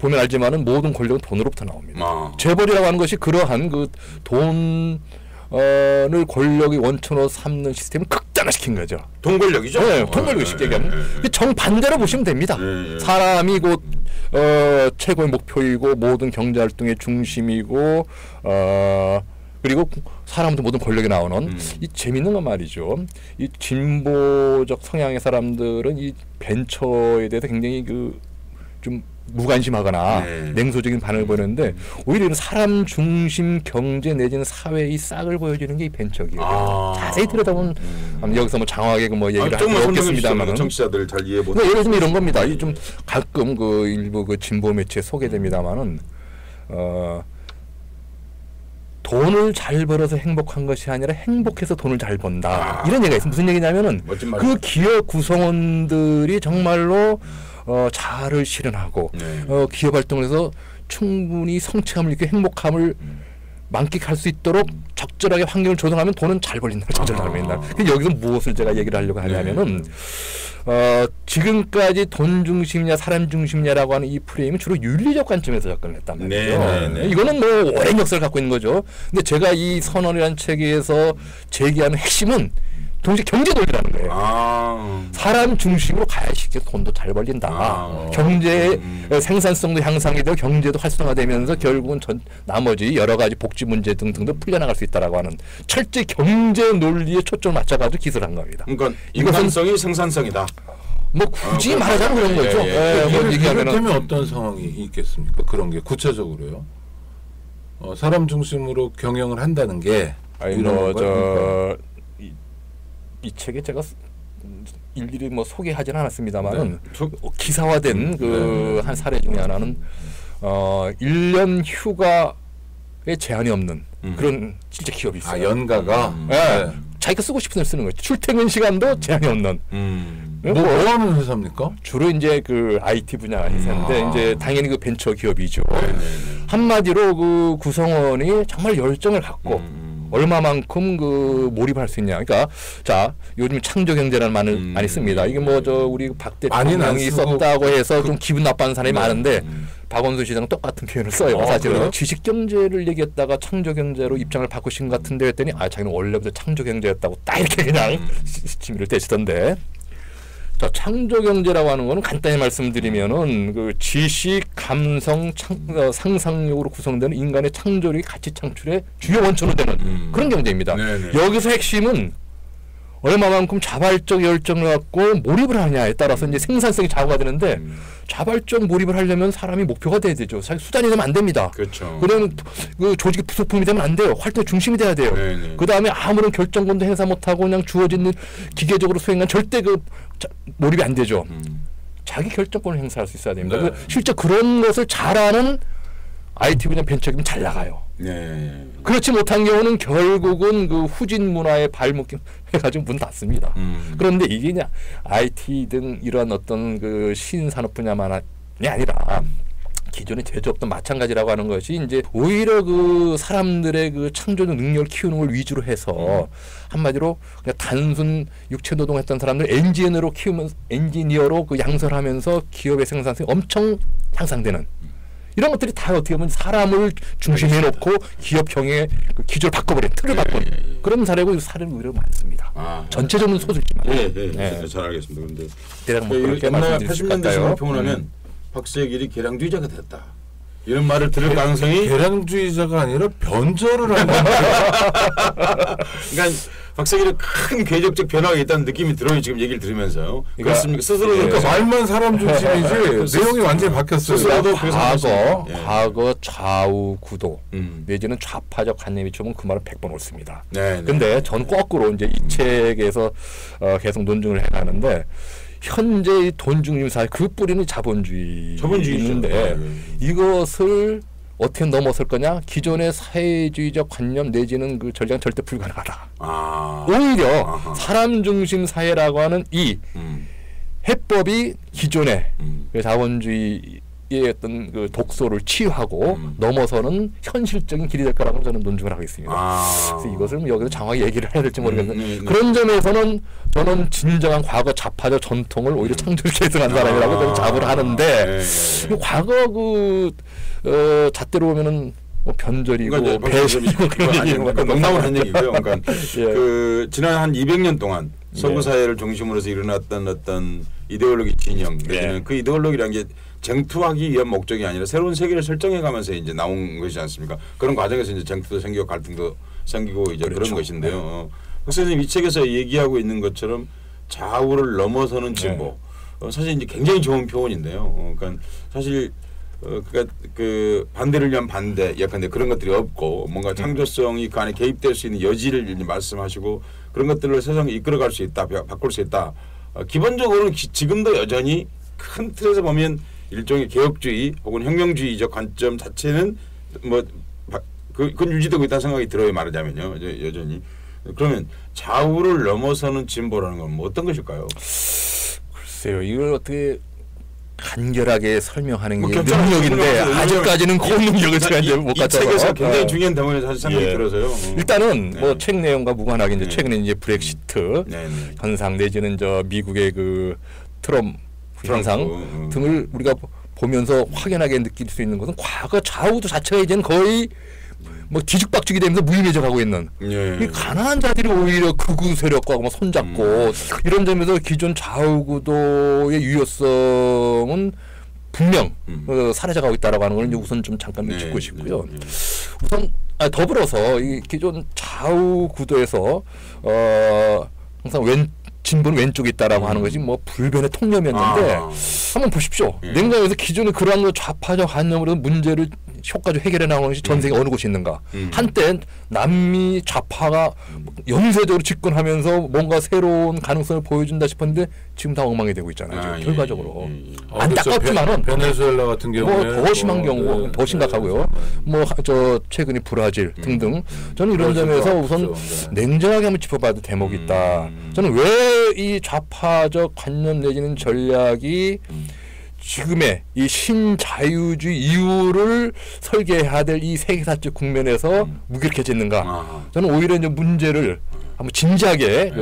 보면 알지만은 모든 권력은 돈으로부터 나옵니다. 재벌이라고 하는 것이 그러한 그 돈을 권력의 원천으로 삼는 시스템을 극단화시킨 거죠. 돈 권력이죠? 네, 돈 권력이 쉽게 얘기하면. 정반대로 보시면 됩니다. 사람이 곧 최고의 목표이고 모든 경제활동의 중심이고 그리고 사람도 모든 권력이 나오는 이 재밌는 건 말이죠. 이 진보적 성향의 사람들은 이 벤처에 대해서 굉장히 그 좀 무관심하거나 냉소적인 반응을 보이는데 오히려 이런 사람 중심 경제 내지는 사회의 싹을 보여주는 게 이 벤처 기업이에요. 자세히 들여다보면 여기서 뭐 장황하게 뭐 얘기를 할 수 없겠습니다만 청취자들 잘 이해해 보세요. 예를 들면 이런 겁니다. 이 좀 가끔 그 일부 그 진보 매체에 소개됩니다만은 돈을 잘 벌어서 행복한 것이 아니라 행복해서 돈을 잘 번다. 이런 얘기가 있어요. 무슨 얘기냐면은 그 기업 구성원들이 정말로 자아를 실현하고 기업 활동을 해서 충분히 성취감을 느끼고 행복함을 만끽할 수 있도록 적절하게 환경을 조성하면 돈은 잘 벌린다. 적절히 잘 벌린다. 여기서 무엇을 제가 얘기를 하려고 하냐면은 지금까지 돈 중심이냐 사람 중심이냐라고 하는 이 프레임은 주로 윤리적 관점에서 접근을 했단 말이죠. 이거는 뭐 오랜 역사를 갖고 있는 거죠. 근데 제가 이 선언이라는 책에서 제기하는 핵심은 동시에 경제 논리라는 거예요. 사람 중심으로 가야 쉽게 돈도 잘 벌린다. 경제의 생산성도 향상이 되고 경제도 활성화되면서 결국은 나머지 여러 가지 복지 문제 등등도 풀려나갈 수 있다라고 하는 철저히 경제 논리에 초점을 맞춰가지고 기술을 한 겁니다. 그러니까 인간성이 생산성이다. 뭐 굳이 말하자면 그런 거죠. 이를테면 어떤 상황이 있겠습니까? 그런 게 구체적으로요. 사람 중심으로 경영을 한다는 게 이 책에 제가 일일이 뭐 소개하지는 않았습니다만은 기사화된 그 한 사례 중에 하나는 1년 휴가에 제한이 없는 그런 실제 기업이 있어요. 연가가 자기가 쓰고 싶은 대로 쓰는 거죠. 출퇴근 시간도 제한이 없는. 뭐 하는 회사입니까? 주로 이제 그 IT 분야 회사인데 이제 당연히 그 벤처 기업이죠. 한마디로 그 구성원이 정말 열정을 갖고 얼마만큼 그 몰입할 수 있냐. 그러니까 자 요즘 창조 경제라는 말을 많이 씁니다. 이게 뭐 저 우리 박 대통령이 썼다고 해서 좀 기분 나빠하는 사람이 많은데 박원순 시장은 똑같은 표현을 써요. 사실은 그래요? 지식 경제를 얘기했다가 창조 경제로 입장을 바꾸신 것 같은데 했더니 자기는 원래부터 창조 경제였다고 딱 이렇게 그냥 취미를 떼시던데. 자, 창조 경제라고 하는 거는 간단히 말씀드리면은 그 지식, 감성, 상상력으로 구성되는 인간의 창조력이 가치 창출의 주요 원천으로 되는 그런 경제입니다. 여기서 핵심은 얼마만큼 자발적 열정을 갖고 몰입을 하냐에 따라서 이제 생산성이 좌우가 되는데 자발적 몰입을 하려면 사람이 목표가 돼야 되죠. 사실 수단이 되면 안 됩니다. 그렇죠. 그러면 그 조직의 부속품이 되면 안 돼요. 활동 중심이 돼야 돼요. 그 다음에 아무런 결정권도 행사 못하고 그냥 주어진 기계적으로 수행한 절대 그 몰입이 안 되죠. 자기 결정권을 행사할 수 있어야 됩니다. 실제 그런 것을 잘하는 IT 분야 벤처기업은 잘 나가요. 그렇지 못한 경우는 결국은 그 후진 문화에 발목 해가지고 문 닫습니다. 그런데 이게 그냥 IT 등 이러한 어떤 그 신산업 분야만이 아니라 기존의 제조업도 마찬가지라고 하는 것이 이제 오히려 그 사람들의 그 창조적 능력을 키우는 걸 위주로 해서 한마디로 그냥 단순 육체 노동했던 사람들 엔지니어로 그 양설하면서 기업의 생산성이 엄청 향상되는 이런 것들이 다 어떻게 보면 사람을 중심에 놓고 기업 경영의 그 기조를 바꿔버린 틀을 바꾼 그런 사례고 사례는 오히려 많습니다. 전체적인 소설지만. 잘 알겠습니다. 그런데 대략 뭐 그렇게 옛날 80년대 신문을 보면 박세길이 계량주의자가 됐다. 이런 말을 들을 가능성이 계량주의자가 아니라 변절을 한 겁니다. 그러니까 박세길은 큰 궤적적 변화가 있다는 느낌이 들어요. 지금 얘기를 들으면서요. 그렇습니까? 스스로 그러니까 말만 사람 중심이지 내용이 완전히 바뀌었어요. 스스로도 과거 좌우 구도 내지는 좌파적 관념이 좀 그 말은 100번 옳습니다. 근데 전 거꾸로 이제 이 책에서 계속 논증을 해가는데 현재의 돈 중심 사회 그 뿌리는 자본주의인데 이것을 어떻게 넘어설 거냐? 기존의 사회주의적 관념 내지는 그 전략은 절대 불가능하다. 오히려 사람 중심 사회라고 하는 이 해법이 기존의 자본주의 어떤 그 독소를 치유하고 넘어서는 현실적인 길이 될 거라고 저는 논증을 하고 있습니다. 그래서 이것을 여기서 장황하게 얘기를 해야 될지 모르겠는데 그런 점에서는 저는 진정한 과거 좌파적 전통을 오히려 창조시켜서 한 사람이라고 저는 자부를 하는데 과거 그 잣대로 보면은 뭐 변절이고 배신이고 그런 얘기고 농담을 한 얘기고요. 그러니까 그 지난 한 200년 동안 서구 사회를 중심으로 해서 일어났던 어떤 이데올로기 진영 내지는 그 이데올로기라는 게 쟁투하기 위한 목적이 아니라 새로운 세계를 설정해가면서 이제 나온 것이지 않습니까? 그런 과정에서 이제 쟁투도 생기고 갈등도 생기고 이제 그런 것인데요. 선생님 이 책에서 얘기하고 있는 것처럼 좌우를 넘어서는 진보. 사실 이제 굉장히 좋은 표현인데요. 그러니까 사실 그러니까 그 반대를 위한 반대, 약간 그런 것들이 없고 뭔가 창조성이 그 안에 개입될 수 있는 여지를 이제 말씀하시고 그런 것들을 세상에 이끌어갈 수 있다, 바꿀 수 있다. 기본적으로는 지금도 여전히 큰 틀에서 보면 일종의 개혁주의 혹은 혁명주의적 관점 자체는 뭐 그건 유지되고 있다는 생각이 들어요. 말하자면요, 여전히. 그러면 좌우를 넘어서는 진보라는 건 뭐 어떤 것일까요? 글쎄요, 이걸 어떻게 간결하게 설명하는 게 능력인데 아직까지는 그 능력을 제가 못 갖춰서. 이 책에서 굉장히 중요한 대목이 사실 생각이 들어서요. 일단은 뭐 책 내용과 무관하게 이제 최근에 이제 브렉시트 현상 내지는 저 미국의 그 트럼프 현상 등을 우리가 보면서 확연하게 느낄 수 있는 것은 과거 좌우도 자체가 이제는 거의 뭐 뒤죽박죽이 되면서 무의미해져가고 있는 이 가난한 자들이 오히려 극우 세력과 뭐 손잡고 이런 점에서 기존 좌우구도의 유효성은 분명 사라져가고 있다라고 하는 걸 이제 우선 좀 잠깐 짚고 싶고요. 우선 더불어서 이 기존 좌우구도에서 항상 진보는 왼쪽에 있다라고 하는 것이 뭐 불변의 통념이었는데 한번 보십시오. 냉정해서 기존의 그러한 좌파적 관념으로 문제를 효과적으로 해결해 나가는 것이 전 세계 어느 곳이 있는가. 한때 남미 좌파가 연쇄적으로 집권하면서 뭔가 새로운 가능성을 보여준다 싶었는데 지금 다 엉망이 되고 있잖아요. 결과적으로. 안타깝지만은 베네수엘라 같은 경우에 뭐 더 심한 경우 더 심각하고요. 뭐 저 최근에 브라질 등등. 저는 이런 점에서 우선 냉정하게 한번 짚어봐도 대목이 있다. 저는 왜 이 좌파적 관념 내지는 전략이 지금의 이 신자유주의 이유를 설계해야 될 이 세계사적 국면에서 무기력해졌는가? 저는 오히려 이제 문제를 한번 진지하게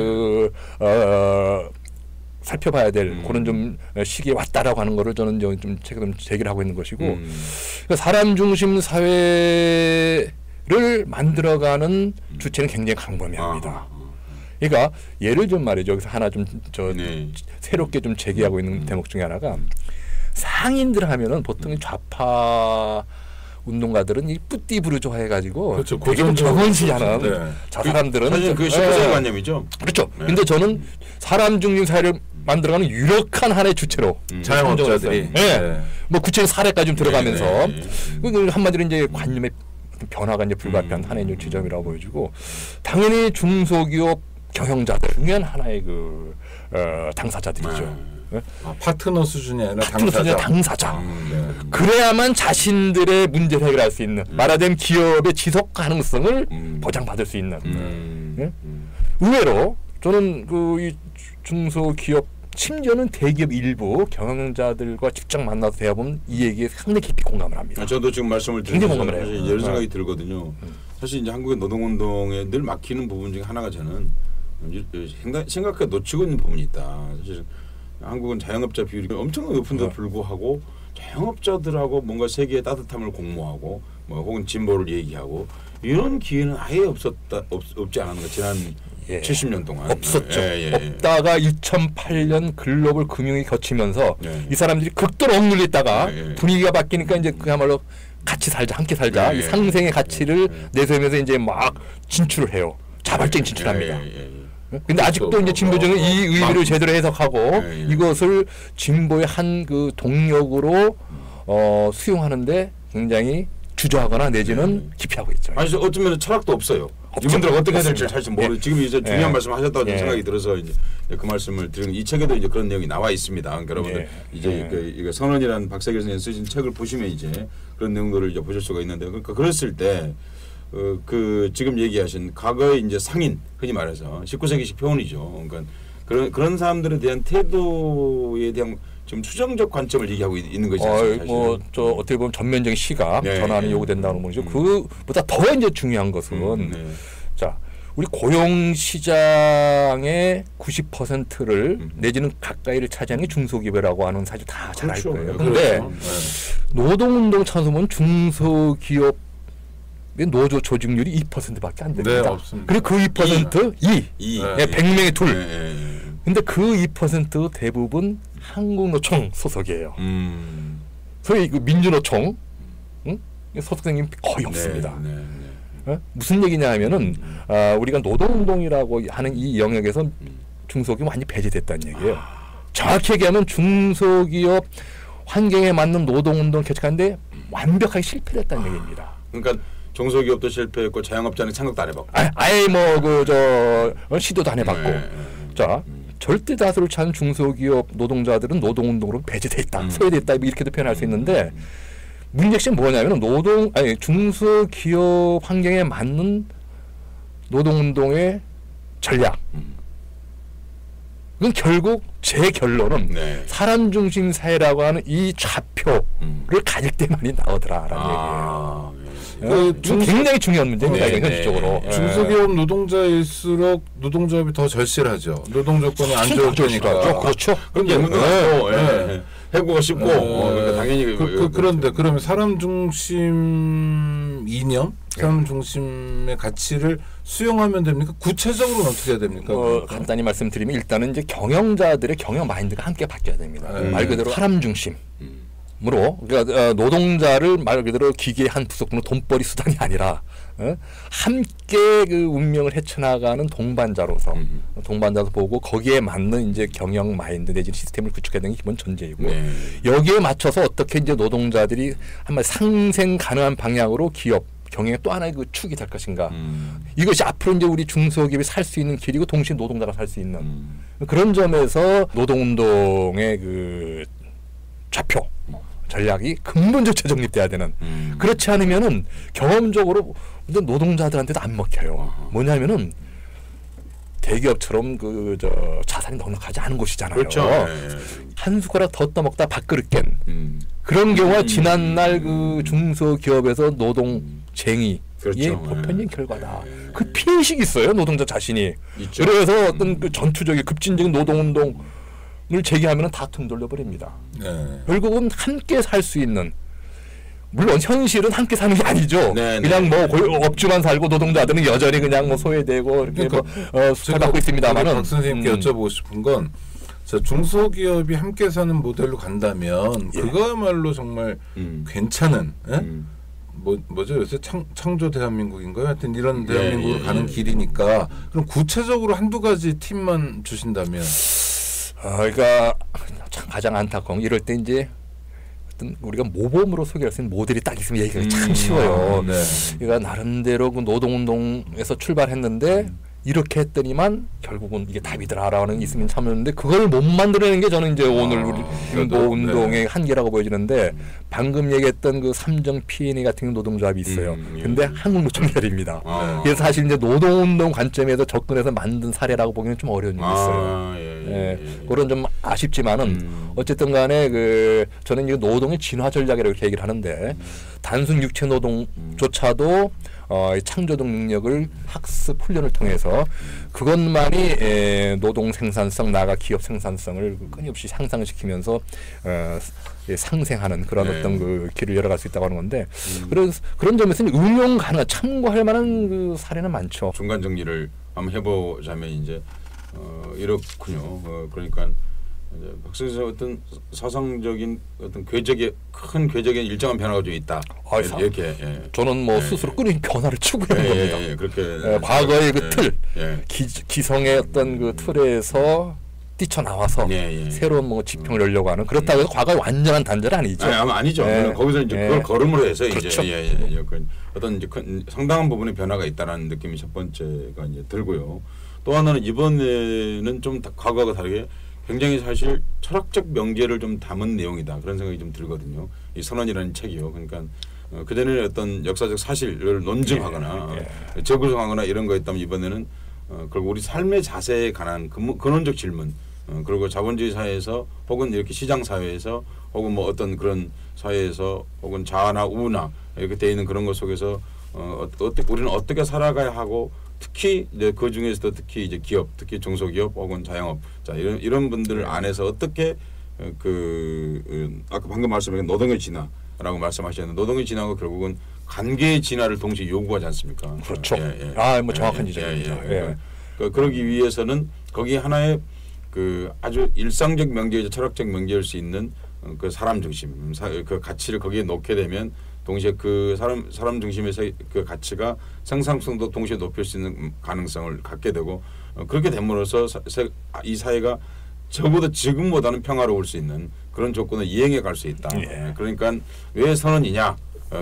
살펴봐야 될 그런 좀 시기에 왔다라고 하는 거를 저는 좀 최근 제기를 하고 있는 것이고 그러니까 사람 중심 사회를 만들어가는 주체는 굉장히 광범위합니다. 그러니까 예를 좀 말이죠. 여기서 하나 좀 새롭게 좀 제기하고 있는 대목 중에 하나가 상인들 하면은 보통 좌파 운동가들은 이 뿌띠부르주아 해가지고 그렇죠. 되게 좀 정원시하는 저 사람들은 사실 그 19세기 관념이죠. 그렇죠. 근데 저는 사람 중심 사회를 만들어가는 유력한 하나의 주체로 자영업자들이 뭐 구체적인 사례까지 좀 들어가면서 한마디로 이제 관념의 변화가 이제 불가피한 하나의 지점이라고 보여지고 당연히 중소기업 경영자들 중요한 하나의 그 당사자들이죠. 파트너 수준이 아니라 당사자. 그래야만 자신들의 문제를 해결할 수 있는 말하자면 기업의 지속 가능성을 보장받을 수 있는. 의외로 저는 그 이 중소기업 심지어는 대기업 일부 경영자들과 직접 만나서 대화보면 이 얘기에 상당히 깊이 공감을 합니다. 저도 지금 말씀을 드리면서 이런 생각이 들거든요. 사실 이제 한국의 노동운동에 늘 막히는 부분 중에 하나가 저는 생각해 놓치고 있는 부분이 있다. 사실 한국은 자영업자 비율이 엄청 높은데도 불구하고 자영업자들하고 뭔가 세계의 따뜻함을 공모하고 뭐 혹은 진보를 얘기하고 이런 기회는 아예 없지 않았는가 지난 70년 동안 없었죠. 없다가 2008년 글로벌 금융이 겹치면서 이 사람들이 극도로 억눌렸다가 분위기가 바뀌니까 이제 그야말로 같이 살자, 함께 살자, 이 상생의 가치를 내세우면서 이제 막 진출을 해요. 자발적인 진출합니다. 근데 아직도 이제 진보정은 이 의미를 제대로 해석하고 이것을 진보의 한 그 동력으로 수용하는데 굉장히 주저하거나 내지는 기피하고 있죠. 아니 어쩌면 철학도 없어요. 이분들은 어떻게 해야 될지 사실 모르. 지금 이제 중요한 말씀 하셨다고 생각이 들어서 이제 그 말씀을 드리는 이 책에도 이제 그런 내용이 나와 있습니다. 그러니까 여러분들 이제 이거 선언이라는 박세길 선생님 쓰신 책을 보시면 이제 그런 내용들을 이제 보실 수가 있는데 그러니까 그랬을 때. 그 지금 얘기하신 과거의 이제 상인 흔히 말해서 19세기식 표현이죠. 그러니까 그런 사람들에 대한 태도에 대한 좀 수정적 관점을 얘기하고 있는 거지 않습니까? 뭐저 어떻게 보면 전면적인 시각 네. 전환이 요구된다는 거죠. 그보다 더 이제 중요한 것은 네. 자 우리 고용 시장의 90%를 내지는 가까이를 차지하는 게 중소기업이라고 하는 사실 다 잘 알 그렇죠. 거예요. 그렇죠. 그런데 노동운동 차원에서 보면 중소기업 노조 조직률이 2%밖에 안 됩니다. 네, 없습니다. 그리고 그 2% 2. 네. 100명에 둘. 네. 근데 그 2% 대부분 한국노총 소속이에요. 소위 그 민주노총 소속생님 거의 없습니다. 네. 무슨 얘기냐 하면은 우리가 노동운동이라고 하는 이 영역에서 중소기업 완전히 배제됐다는 얘기예요. 정확히 얘기하면 중소기업 환경에 맞는 노동운동 개척하는데 완벽하게 실패했다는 얘기입니다. 그러니까 중소기업도 실패했고 자영업자는 생각도 안 해봤고. 아예 시도도 안 해봤고. 자 절대 다수를 찬 중소기업 노동자들은 노동운동으로 배제돼 있다, 소외돼 있다 이렇게도 표현할 수 있는데 문제 핵심 뭐냐면 중소기업 환경에 맞는 노동운동의 전략. 그건 결국 제 결론은 사람 중심 사회라고 하는 이 좌표를 가질 때만이 나오더라라는 얘기예요. 굉장히 중요한 문제입니다. 이건 현실적으로. 중소기업 노동자일수록 노동조합이 더 절실하죠. 노동 조건이 안 좋을 테니까. 그렇죠. 그런데 해고가 쉽고 그러니까 당연히 그런데 그러면 사람 중심 이념, 사람 중심의 가치를 수용하면 됩니까? 구체적으로는 어떻게 해야 됩니까? 간단히 말씀드리면 일단은 이제 경영자들의 경영 마인드가 함께 바뀌어야 됩니다. 말 그대로 사람 중심. 으로 그러니까 노동자를 말 그대로 기계의 한 부속분으로 돈벌이 수단이 아니라 함께 그 운명을 헤쳐나가는 동반자로서 보고 거기에 맞는 이제 경영 마인드 내지는 시스템을 구축해야 되는 게 기본 전제이고요. 여기에 맞춰서 어떻게 이제 노동자들이 한마디 상생 가능한 방향으로 기업 경영의 또 하나의 그 축이 될 것인가. 이것이 앞으로 이제 우리 중소기업이 살 수 있는 길이고 동시에 노동자가 살 수 있는 그런 점에서 노동운동의 그 좌표. 전략이 근본적으로 재정립돼야 되는. 그렇지 않으면은 경험적으로 노동자들한테도 안 먹혀요. 뭐냐면은 대기업처럼 자산이 넉넉하지 않은 곳이잖아요. 그렇죠. 한 숟가락 더 떠먹다 밥그릇 깬 그런 경우가 지난날 그 중소기업에서 노동쟁이 예, 보편적인 결과다. 그 피해의식이 있어요. 노동자 자신이. 있죠. 그래서 어떤 그 전투적인 급진적인 노동운동 을 제기하면 다 퉁돌려버립니다. 결국은 함께 살 수 있는 물론 현실은 함께 사는 게 아니죠. 그냥 뭐 업주만 살고 노동자들은 여전히 그냥 뭐 소외되고 이렇게 수탈받고 있습니다만은 박 선생님께 여쭤보고 싶은 건 중소기업이 함께 사는 모델로 간다면 그거야말로 정말 괜찮은 뭐죠 요새 창조 대한민국인가요? 하여튼 이런 대한민국으로 가는 길이니까 그럼 구체적으로 한두 가지 팁만 주신다면. 그러니까 가장 안타까운 이럴 때 이제 어떤 우리가 모범으로 소개할 수 있는 모델이 딱 있으면 얘기가 참 쉬워요. 그러니까 나름대로 그 노동운동에서 출발했는데 이렇게 했더니만 결국은 이게 답이더라라는 게 있으면 참였는데 그걸 못 만들어내는 게 저는 이제 오늘 우리 운동의 한계라고 보여지는데 방금 얘기했던 그 삼정 P&A 같은 노동조합이 있어요. 근데 한국노총결입니다. 그래서 사실 이제 노동운동 관점에서 접근해서 만든 사례라고 보기는 좀 어려운 점이 있어요. 그런 좀 아쉽지만은 어쨌든 간에 저는 이 노동의 진화 전략이라고 이렇게 얘기를 하는데 단순 육체 노동조차도 창조적 능력을 학습 훈련을 통해서 그것만이 노동 생산성 나아가 기업 생산성을 끊임없이 향상시키면서 상생하는 그런 어떤 그 길을 열어갈 수 있다고 하는 건데 그런 점에서는 응용 가능 참고할 만한 그 사례는 많죠. 중간 정리를 한번 해보자면 이제 이렇군요. 그러니까 박 선생 어떤 사상적인 어떤 큰 궤적인 일정한 변화가 좀 있다. 이렇게 저는 뭐 스스로 끊임 변화를 추구하는 겁니다. 그렇게 과거의 그 틀, 기성의 어떤 그 틀에서 뛰쳐나와서 새로운 뭐 지평을 열려고 하는 그렇다고 해서 과거의 완전한 단절은 아니죠. 아니죠. 거기서 이제 그걸 걸음으로 해서 그렇죠. 이제 어떤 이제 상당한 부분의 변화가 있다라는 느낌이 첫 번째가 이제 들고요. 또 하나는 이번에는 좀 과거와 다르게 굉장히 사실 철학적 명제를 좀 담은 내용이다 그런 생각이 좀 들거든요. 이 선언이라는 책이요. 그러니까 그전에는 어떤 역사적 사실을 논증하거나 재구성하거나 이런 거 있다면 이번에는 결국 우리 삶의 자세에 관한 근원적 질문 그리고 자본주의 사회에서 혹은 이렇게 시장 사회에서 혹은 뭐 어떤 그런 사회에서 혹은 자아나 우나 이렇게 돼 있는 그런 것 속에서 우리는 어떻게 살아가야 하고 특히 이제 그 중에서도 특히 이제 기업, 특히 중소기업 혹은 자영업 자 이런 분들 안에서 어떻게 아까 방금 말씀하신 노동의 진화라고 말씀하셨는데 노동의 진화가 결국은 관계의 진화를 동시에 요구하지 않습니까? 그렇죠. 뭐 정확한 지적이죠. 그러기 위해서는 거기 하나의 아주 일상적 명제이자 철학적 명제일 수 있는 그 사람 중심, 그 가치를 거기에 놓게 되면 동시에 그 사람 중심에서 그 가치가 생산성도 동시에 높일 수 있는 가능성을 갖게 되고 그렇게 됨으로써 이 사회가 적어도 지금보다는 평화로울 수 있는 그런 조건을 이행해 갈 수 있다. 그러니까 왜 선언이냐?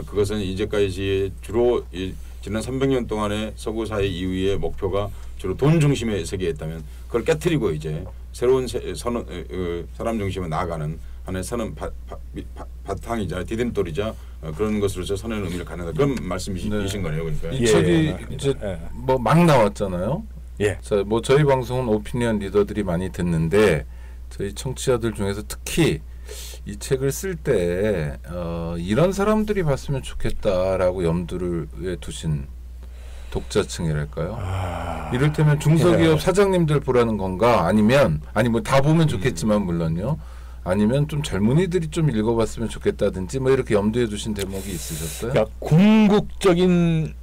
그것은 이제까지 주로 지난 300년 동안의 서구 사회 이후의 목표가 주로 돈 중심의 세계였다면 그걸 깨트리고 이제 새로운 사람 중심으로 나아가는 하나의 선언 바탕이자 디딤돌이자 그런 것으로서 선언의 의미를 갖는다. 그런 말씀이신 거네요. 그러니까 이 책이 이제 뭐 막 나왔잖아요. 자, 뭐 저희 방송은 오피니언 리더들이 많이 듣는데 저희 청취자들 중에서 특히 이 책을 쓸 때 이런 사람들이 봤으면 좋겠다라고 염두를 두신 독자층이랄까요? 이를테면 중소기업 사장님들 보라는 건가? 아니 뭐 다 보면 좋겠지만 물론요. 아니면 좀 젊은이들이 좀 읽어봤으면 좋겠다든지 뭐 이렇게 염두에 두신 대목이 있으셨어요? 그러니까 궁극적인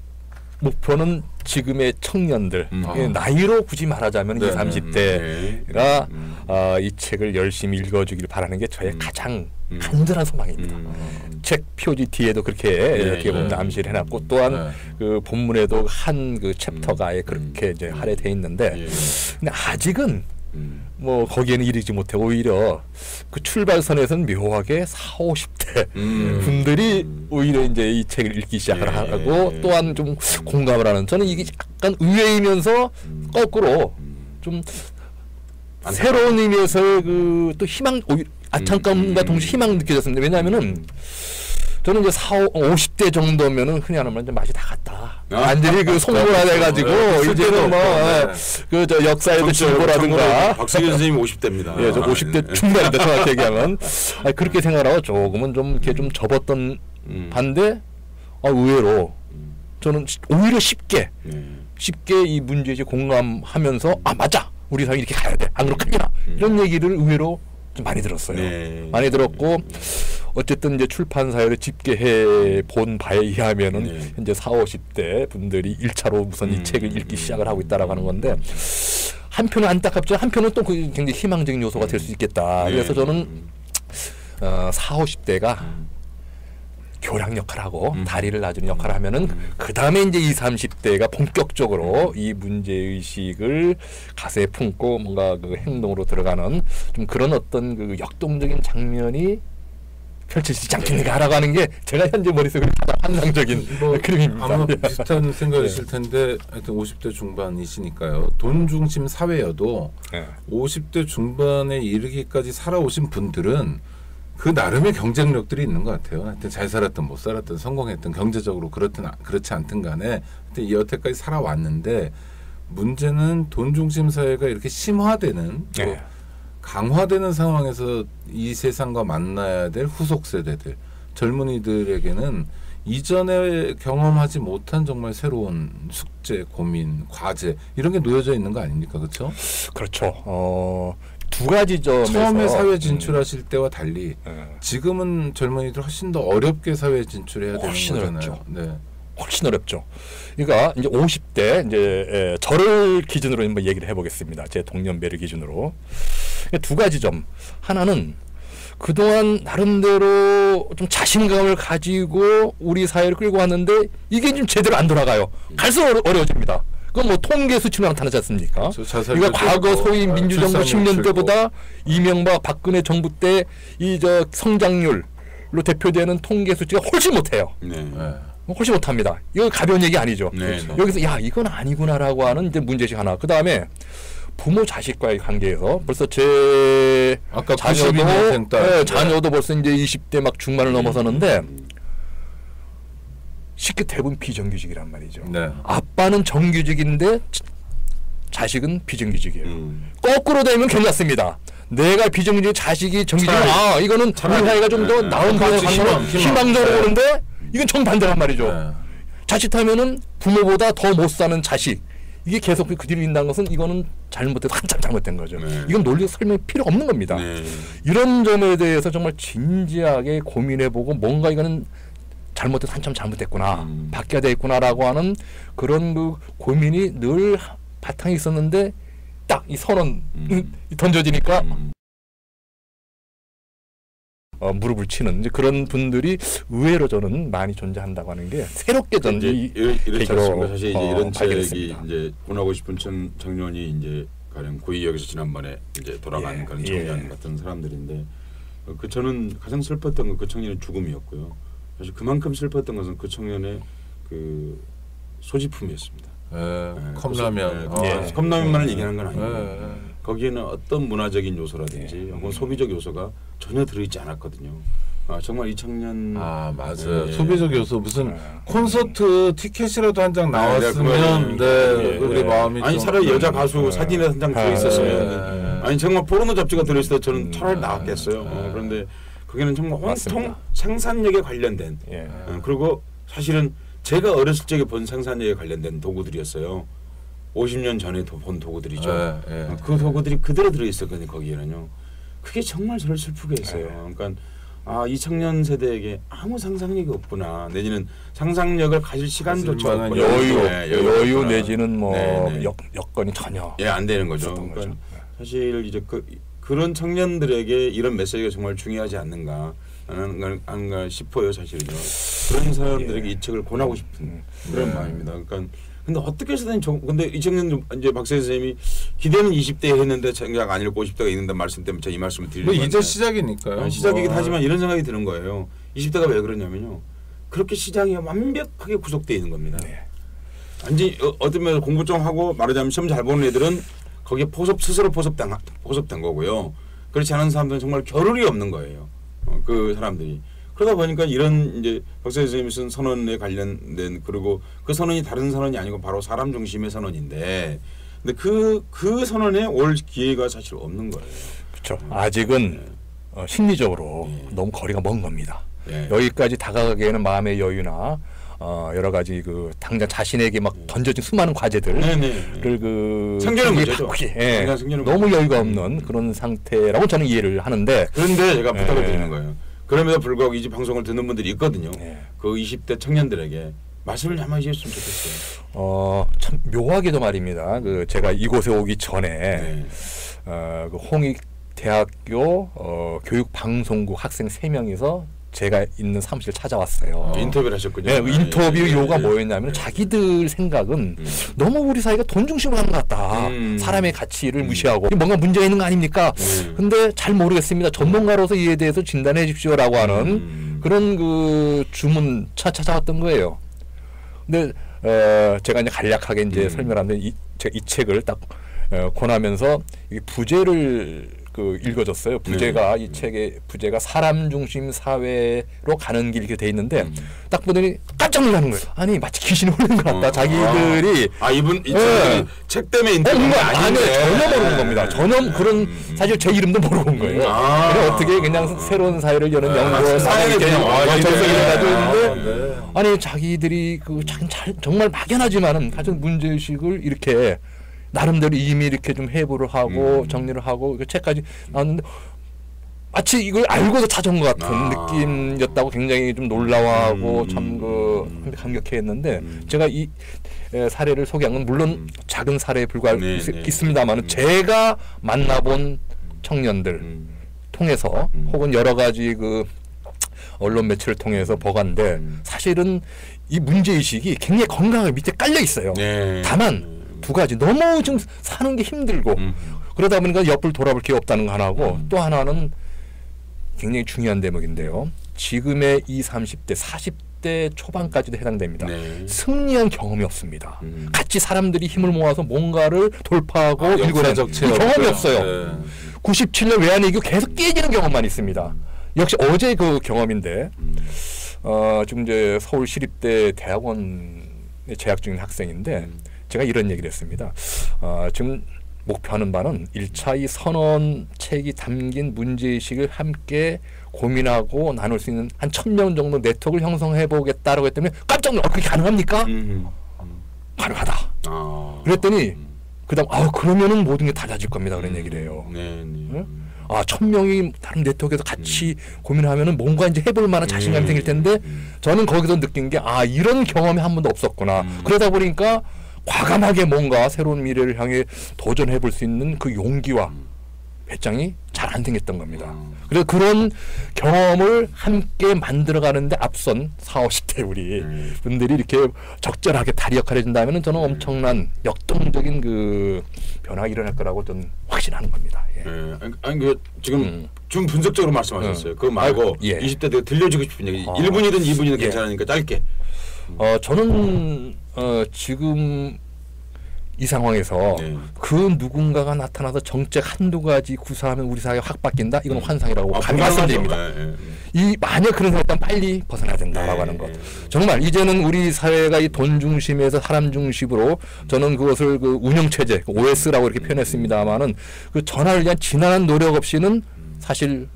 목표는 지금의 청년들 나이로 굳이 말하자면 20, 30대가 이 책을 열심히 읽어주길 바라는 게 저의 가장 간절한 소망입니다. 책 표지 뒤에도 그렇게 이렇게 보면 암시를 해놨고 또한 그 본문에도 한 그 챕터가 아예 그렇게 이제 할애돼 있는데 근데 아직은 뭐 거기에는 이르지 못하고 오히려 그 출발선에서는 묘하게 40, 50대 분들이 오히려 이제 이 책을 읽기 시작을 하고 또한 좀 공감을 하는 저는 이게 약간 의외이면서 거꾸로 좀 새로운 의미에서의 그 또 희망 아창감과 동시에 희망 느껴졌습니다. 왜냐하면은 저는 이제 50대 정도면은 흔히 하는 말로 맛이 다 갔다. 완전히 그 송골화돼가지고 이제는 뭐 그 저 역사에도 진보라든가. 박세균 선생님 50대입니다. 예, 저 50대 중반인데 정확히 얘기하면 그렇게 생각하고 조금은 좀 이렇게 좀 접었던 반대. 의외로 저는 오히려 쉽게 이 문제에 공감하면서 맞아 우리 사회 이렇게 가야 돼 안 그렇겠냐 이런 얘기를 의외로 좀 많이 들었어요. 많이 들었고 어쨌든 이제 출판사를 집계해 본 바에 의하면은 현재 40, 50대 분들이 1차로 우선 이 책을 읽기 시작을 하고 있다라고 하는 건데 한편은 안타깝죠. 한편은 또 굉장히 희망적인 요소가 될 수 있겠다. 그래서 저는 40, 50대가 교량 역할하고 다리를 놔주는 역할을 하면은 그 다음에 이제 20, 30대가 본격적으로 이 문제 의식을 가슴에 품고 뭔가 그 행동으로 들어가는 좀 그런 어떤 그 역동적인 장면이 펼쳐지지 않겠는가라고 하는 게 제가 현재 머릿속에 가장 환상적인 그림입니다. 아마 비슷한 생각이실 텐데 하여튼 50대 중반이시니까요. 돈 중심 사회여도 50대 중반에 이르기까지 살아오신 분들은 그 나름의 경쟁력들이 있는 것 같아요. 하여튼 잘 살았든 못 살았든 성공했든 경제적으로 그렇든 그렇지 않든 간에 하여튼 여태까지 살아왔는데 문제는 돈 중심 사회가 이렇게 심화되는 또 강화되는 상황에서 이 세상과 만나야 될 후속 세대들 젊은이들에게는 이전에 경험하지 못한 정말 새로운 숙제, 고민, 과제 이런 게 놓여져 있는 거 아닙니까? 그렇죠? 그렇죠. 두 가지 점에서 처음에 사회 진출하실 때와 달리 지금은 젊은이들 훨씬 더 어렵게 사회 진출해야 되는 거잖아요. 어렵죠. 훨씬 어렵죠. 그러니까 이제 50대 이제 저를 기준으로 한번 얘기를 해보겠습니다. 제 동년배를 기준으로 두 가지 점. 하나는 그동안 나름대로 좀 자신감을 가지고 우리 사회를 끌고 왔는데 이게 좀 제대로 안 돌아가요. 갈수록 어려워집니다. 그건 뭐 통계 수치로 나타나지 않습니까? 그러니까 과거 소위 민주정부 10년 때보다 이명박 박근혜 정부 때 이 저 성장률로 대표되는 통계 수치가 훨씬 못해요. 훨씬 못합니다. 이거 가벼운 얘기 아니죠. 여기서 야 이건 아니구나라고 하는 이제 문제식 하나. 그 다음에 부모 자식과의 관계에서 벌써 제 아까 자녀도 벌써 이제 20대 막 중반을 넘어서는데 쉽게 대부분 비정규직이란 말이죠. 아빠는 정규직인데 자식은 비정규직이에요. 거꾸로 되면 괜찮습니다. 내가 비정규직 자식이 정규직 이거는 우리 사회가 좀 더 나은 방향으로 가면 희망적으로 보는데 이건 정반대란 말이죠. 자칫하면은 부모보다 더 못 사는 자식 이게 계속 그 뒤로 인다는 것은 이거는 잘못돼서 한참 잘못된 거죠. 이건 논리가 설명이 필요 없는 겁니다. 이런 점에 대해서 정말 진지하게 고민해보고 뭔가 이거는 잘못돼서 한참 잘못됐구나 바뀌어야 되겠구나라고 하는 그런 그 고민이 늘 바탕에 있었는데 딱 이 선언 던져지니까 무릎을 치는 이제 그런 분들이 의외로 저는 많이 존재한다고 하는 게 새롭게 던지 계기로 사실 이제 이런 책이 이제 권하고 싶은 청년이 이제 가령 구의역에서 지난번에 이제 돌아간 그런 청년 같은 사람들인데 저는 가장 슬펐던 건 그 청년의 죽음이었고요. 사실 그만큼 슬펐던 것은 그 청년의 그 소지품이었습니다. 컵라면. 컵라면만을 얘기하는 건 아니고 거기에는 어떤 문화적인 요소라든지 혹은 소비적 요소가 전혀 들어있지 않았거든요. 정말 이 청년 맞아요. 소비적 요소 무슨 콘서트 티켓이라도 한 장 나왔으면 우리 마음이 아니 차라리 여자 가수 사진에 한 장 들어 있었으면 아니 정말 포르노 잡지가 들어있어도 저는 차라리 나왔겠어요. 그런데 거기는 정말 온통 생산력에 관련된 그리고 사실은 제가 어렸을 적에 본 생산력에 관련된 도구들이었어요. 50년 전에 본 도구들이죠. 그 도구들이 그대로 들어있었거든요. 거기에는요. 그게 정말 저를 슬프게 했어요. 그러니까 이 청년 세대에게 아무 상상력이 없구나. 내지는 상상력을 가질 시간조차 여유 내지는 뭐 여건이 전혀 안 되는 거죠. 그러니까 사실 이제 그런 청년들에게 이런 메시지가 정말 중요하지 않는가 싶어요. 사실은요. 그런 사람들에게 이 책을 권하고 싶은 그런 마음입니다. 그러니까 근데 어떻게 해서든 근데 이 청년 이제 박세희 선생님이 기대는 20대에 했는데 생각 안 읽고 50대가 읽는다 말씀 때문에 제가 이 말씀을 드리는 건데 이제 시작이니까요. 시작이긴 하지만 이런 생각이 드는 거예요. 20대가 왜 그러냐면요. 그렇게 시장이 완벽하게 구속되어 있는 겁니다. 완전히 어떤 면에서 공부 좀 하고 말하자면 시험 잘 보는 애들은 거기에 스스로 포섭된 거고요. 그렇지 않은 사람들은 정말 겨를이 없는 거예요. 그 사람들이. 그러다 보니까 이런 이제 박세희 선생님이 쓴 선언에 관련된 그리고 그 선언이 다른 선언이 아니고 바로 사람 중심의 선언인데 근데 그 선언에 올 기회가 사실 없는 거예요. 그렇죠. 아직은 심리적으로 너무 거리가 먼 겁니다. 여기까지 다가가기에는 마음의 여유나 여러 가지 그 당장 자신에게 막 던져진 수많은 과제들을 그 생겨는 문제죠. 너무 여유가 없는 그런 상태라고 저는 이해를 하는데 그런데 제가 부탁을 드리는 거예요. 그럼에도 불구하고 이 방송을 듣는 분들이 있거든요. 그 20대 청년들에게 말씀을 한마디 해줬으면 좋겠어요. 참 묘하게도 말입니다. 그 제가 이곳에 오기 전에 그 홍익대학교 교육방송국 학생 3명이서 제가 있는 사무실 찾아왔어요. 인터뷰를 하셨군요. 인터뷰 이유가 뭐였냐면 자기들 생각은 너무 우리 사회가 돈 중심으로 가는 것 같다. 사람의 가치를 무시하고 뭔가 문제가 있는 거 아닙니까? 근데 잘 모르겠습니다. 전문가로서 이에 대해서 진단해 주십시오라고 하는 그런 그 주문 찾아왔던 거예요. 근데 제가 이제 간략하게 이제 설명하는데 이 책을 딱 권하면서 부제를 읽어줬어요. 부제가 이 책의 부제가 사람 중심 사회로 가는 길 이렇게 돼 있는데 딱 보더니 깜짝 놀라는 거예요. 아니 마치 귀신이 홀린 것 같다. 자기들이 이 책 때문에 인터뷰가 아닌데 전혀 모르는 겁니다. 전혀 그런 사실 제 이름도 모르고 온 거예요. 그냥 어떻게 그냥 새로운 사회를 여는 연구 사회에 대한 정석이 가지고 있는데 아니 자기들이 정말 막연하지만은 가진 문제의식을 이렇게 나름대로 이미 이렇게 좀 해부를 하고 정리를 하고 그 책까지 나왔는데 마치 이걸 알고서 찾아온 것 같은 느낌이었다고 굉장히 좀 놀라워하고 참 감격해했는데 제가 이 사례를 소개한 건 물론 작은 사례에 불과할 있습니다만 제가 만나본 청년들 통해서 혹은 여러 가지 그 언론 매체를 통해서 보건데 사실은 이 문제의식이 굉장히 건강하게 밑에 깔려 있어요. 다만 두 가지 너무 좀 사는 게 힘들고 그러다 보니까 옆을 돌아볼 기회 없다는 거 하나고 또 하나는 굉장히 중요한 대목인데요. 지금의 20, 30대, 40대 초반까지도 해당됩니다. 승리한 경험이 없습니다. 같이 사람들이 힘을 모아서 뭔가를 돌파하고 일궈낸 경험이 없어요. 97년 외환위기 계속 깨지는 경험만 있습니다. 역시 어제 그 경험인데 지금 이제 서울시립대 대학원에 재학 중인 학생인데 제가 이런 얘기를 했습니다. 지금 목표하는 바는 1차 이 선언책이 담긴 문제의식을 함께 고민하고 나눌 수 있는 한 1,000명 정도 네트워크를 형성해 보겠다라고 했더니 깜짝 놀라. 그게 가능합니까? 가능하다. 그랬더니 그다음 그러면은 모든 게 달라질 겁니다. 그런 얘기를 해요. 응? 1,000명이 다른 네트워크에서 같이 고민하면은 뭔가 이제 해볼 만한 자신감이 생길 텐데 저는 거기서 느낀 게 이런 경험이 한 번도 없었구나. 그러다 보니까 과감하게 뭔가 새로운 미래를 향해 도전해 볼 수 있는 그 용기와 배짱이 잘 안 생겼던 겁니다. 그래서 그런 경험을 함께 만들어가는데 앞선 40, 50대 우리 분들이 이렇게 적절하게 다리 역할을 해준다면 저는 엄청난 역동적인 그 변화가 일어날 거라고 저는 확신하는 겁니다. 예. 아니 그 지금 좀 분석적으로 말씀하셨어요. 그거 말고 20대들 들려주고 싶은 얘기 1분이든 2분이든 괜찮으니까 짧게. 저는 지금 이 상황에서 그 누군가가 나타나서 정책 한두 가지 구사하면 우리 사회가 확 바뀐다? 이건 환상이라고 말씀드립니다. 이 만약 그런 생각이면 빨리 벗어나야 된다라고 하는 것. 정말 이제는 우리 사회가 이 돈 중심에서 사람 중심으로 저는 그것을 그 운영 체제, OS라고 이렇게 표현했습니다만은 그 전환을 위한 지난한 노력 없이는 사실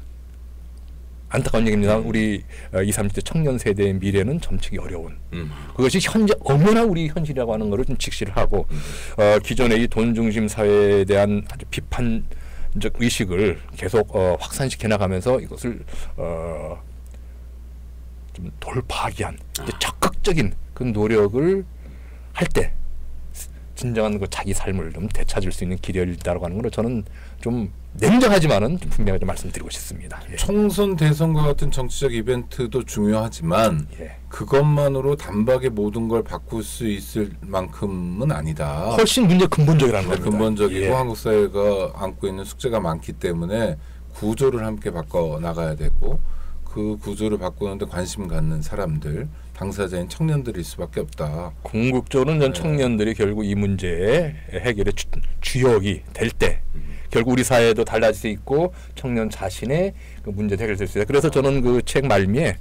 안타까운 얘기입니다. 우리 20, 30대 청년 세대의 미래는 점치기 어려운. 그것이 현재 엄연한 우리 현실이라고 하는 것을 좀 직시를 하고 기존의 이 돈 중심 사회에 대한 아주 비판적 의식을 계속 확산시켜 나가면서 이것을 좀 돌파하기 위한 적극적인 그 노력을 할 때 진정한 그 자기 삶을 좀 되찾을 수 있는 길이 열린다고 하는 걸 저는 좀 냉정하지만은 분명하게 말씀드리고 싶습니다. 예. 총선 대선과 같은 정치적 이벤트도 중요하지만 그것만으로 단박에 모든 걸 바꿀 수 있을 만큼은 아니다. 훨씬 문제 근본적이라는 겁니다. 근본적이고 한국 사회가 안고 있는 숙제가 많기 때문에 구조를 함께 바꿔 나가야 되고 그 구조를 바꾸는데 관심 갖는 사람들, 당사자인 청년들일 수밖에 없다. 궁극적으로는 전 청년들이 결국 이 문제의 해결의 주역이 될 때 결국 우리 사회도 달라질 수 있고 청년 자신의 그 문제도 해결될 수 있다. 그래서 저는 그 책 말미에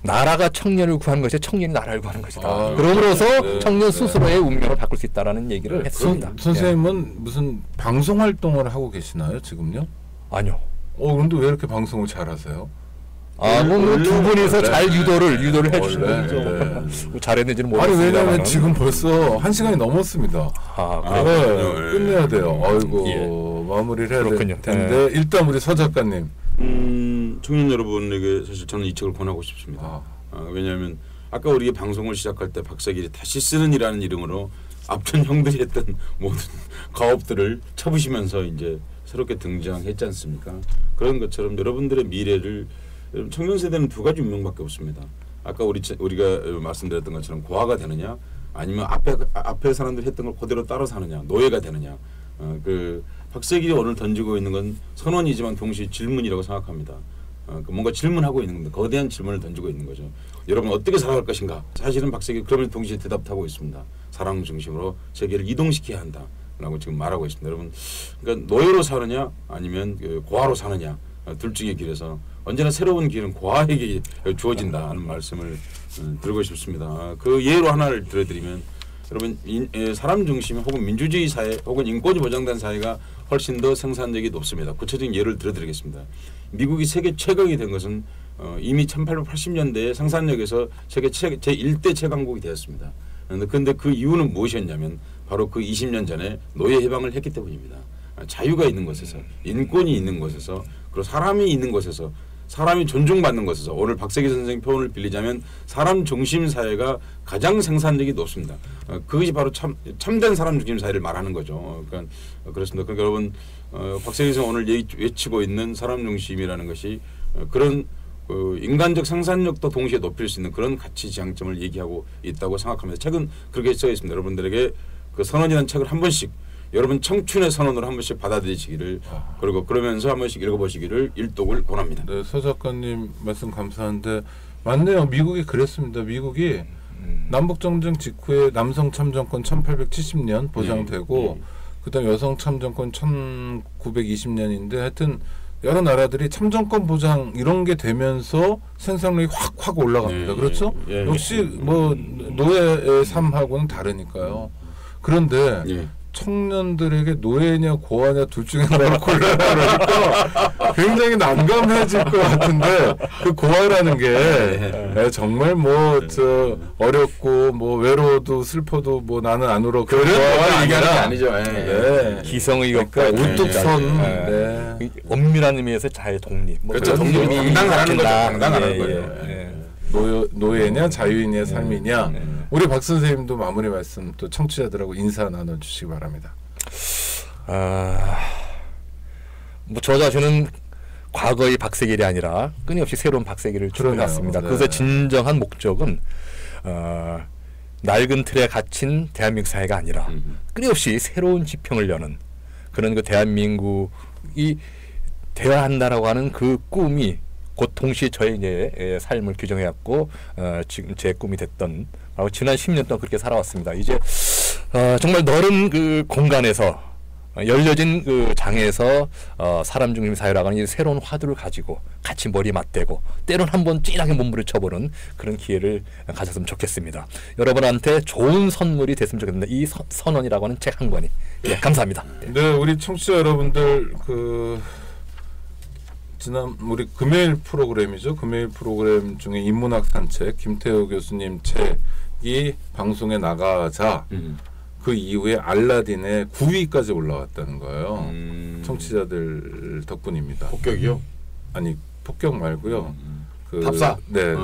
나라가 청년을 구하는 것이 청년이 나라를 구하는 것이다. 그러므로서 청년 스스로의 운명을 바꿀 수 있다라는 얘기를 했습니다. 선생님은 무슨 방송 활동을 하고 계시나요 지금요? 아니요. 그런데 왜 이렇게 방송을 잘하세요? 두 분이서 잘 유도를 해주시는 거죠. 잘했는지는 모르겠습니다. 왜냐하면 지금 벌써 1시간이 넘었습니다. 끝내야 돼요. 아이고 마무리를 해야 될 텐데 일단 우리 서 작가님. 청년 여러분에게 사실 저는 이 책을 권하고 싶습니다. 왜냐하면 아까 우리 방송을 시작할 때 박사길이 다시 쓰는 이라는 이름으로 앞전 형들이 했던 모든 가업들을 쳐부시면서 이제 새롭게 등장했지 않습니까? 그런 것처럼 여러분들의 미래를 청년 세대는 두 가지 운명밖에 없습니다. 아까 우리가 말씀드렸던 것처럼 고아가 되느냐, 아니면 앞에 사람들이 했던 걸 그대로 따라 사느냐, 노예가 되느냐. 그 박세길이 오늘 던지고 있는 건 선언이지만 동시에 질문이라고 생각합니다. 뭔가 질문하고 있는 겁니다. 거대한 질문을 던지고 있는 거죠. 여러분 어떻게 살아갈 것인가? 사실은 박세길 그러면 동시에 대답하고 있습니다. 사랑 중심으로 세계를 이동시켜야 한다라고 지금 말하고 있습니다. 여러분, 그러니까 노예로 사느냐, 아니면 고아로 사느냐, 둘 중의 길에서 언제나 새로운 길은 고아에게 주어진다는 말씀을 드리고 싶습니다. 그 예로 하나를 들어드리면 여러분 사람 중심 혹은 민주주의 사회 혹은 인권이 보장된 사회가 훨씬 더 생산력이 높습니다. 구체적인 예를 들어드리겠습니다. 미국이 세계 최강이 된 것은 이미 1880년대에 생산력에서 세계 제1대 최강국이 되었습니다. 그런데 그 이유는 무엇이었냐면 바로 그 20년 전에 노예 해방을 했기 때문입니다. 자유가 있는 곳에서, 인권이 있는 곳에서, 그리고 사람이 있는 곳에서, 사람이 존중받는 곳에서, 오늘 박세기 선생 표현을 빌리자면 사람 중심 사회가 가장 생산력이 높습니다. 그것이 바로 참된 사람 중심 사회를 말하는 거죠. 그러니까 그렇습니다. 그러니까 여러분 박세기 선생 오늘 외치고 있는 사람 중심이라는 것이 그런 인간적 생산력도 동시에 높일 수 있는 그런 가치 지향점을 얘기하고 있다고 생각합니다. 책은 그렇게 써 있습니다. 여러분들에게 그 선언이라는 책을 한 번씩 여러분 청춘의 선언으로 한 번씩 받아들이시기를 그리고 그러면서 한 번씩 읽어보시기를 일독을 권합니다. 네, 서 작가님 말씀 감사한데 맞네요. 미국이 그랬습니다. 미국이 남북정전 직후에 남성 참정권 1870년 보장되고 그다음 여성 참정권 1920년인데 하여튼 여러 나라들이 참정권 보장 이런 게 되면서 생산력이 확 올라갑니다. 그렇죠? 역시 뭐 노예의 삶하고는 다르니까요. 그런데 예. 청년들에게 노예냐 고아냐 둘 중에 하나를 골라라 그러니까 굉장히 난감해질 것 같은데 그 고아라는 게 정말 뭐 저 어렵고 뭐 외로워도 슬퍼도 뭐 나는 안 울어 그런 고아를 얘기하는 게 아니죠. 네. 기성의욕과 우뚝선 네. 엄밀한 의미에서 자의 독립. 뭐 그렇죠. 독립이 당당하는 거죠. 당당하는 거예요. 노예냐 자유인의 삶이냐. 우리 박 선생님도 마무리 말씀 또 청취자들하고 인사 나눠주시기 바랍니다. 뭐 저 자신은 과거의 박세길이 아니라 끊임없이 새로운 박세길을 주고났습니다. 네. 그것의 진정한 목적은 낡은 틀에 갇힌 대한민국 사회가 아니라 끊임없이 새로운 지평을 여는 그런 그 대한민국이 되어야 한다라고 하는 그 꿈이 곧 동시에 저의 이제 삶을 규정해왔고 지금 제 꿈이 됐던 바로 지난 10년 동안 그렇게 살아왔습니다. 이제 정말 넓은 그 공간에서 열려진 그 장에서 사람 중심 사회라고 하는 이 새로운 화두를 가지고 같이 머리 맞대고 때론 한번 찐하게 몸부림쳐보는 그런 기회를 가졌으면 좋겠습니다. 여러분한테 좋은 선물이 됐으면 좋겠는데 이 선언이라고 하는 책 한 권이 감사합니다. 네, 우리 청취자 여러분들 지난 우리 금요일 프로그램이죠. 금요일 프로그램 중에 인문학 산책 김태호 교수님 책이 방송에 나가자 그 이후에 알라딘의 9위까지 올라왔다는 거예요. 청취자들 덕분입니다. 폭격이요? 아니 폭격 말고요. 답사. 네.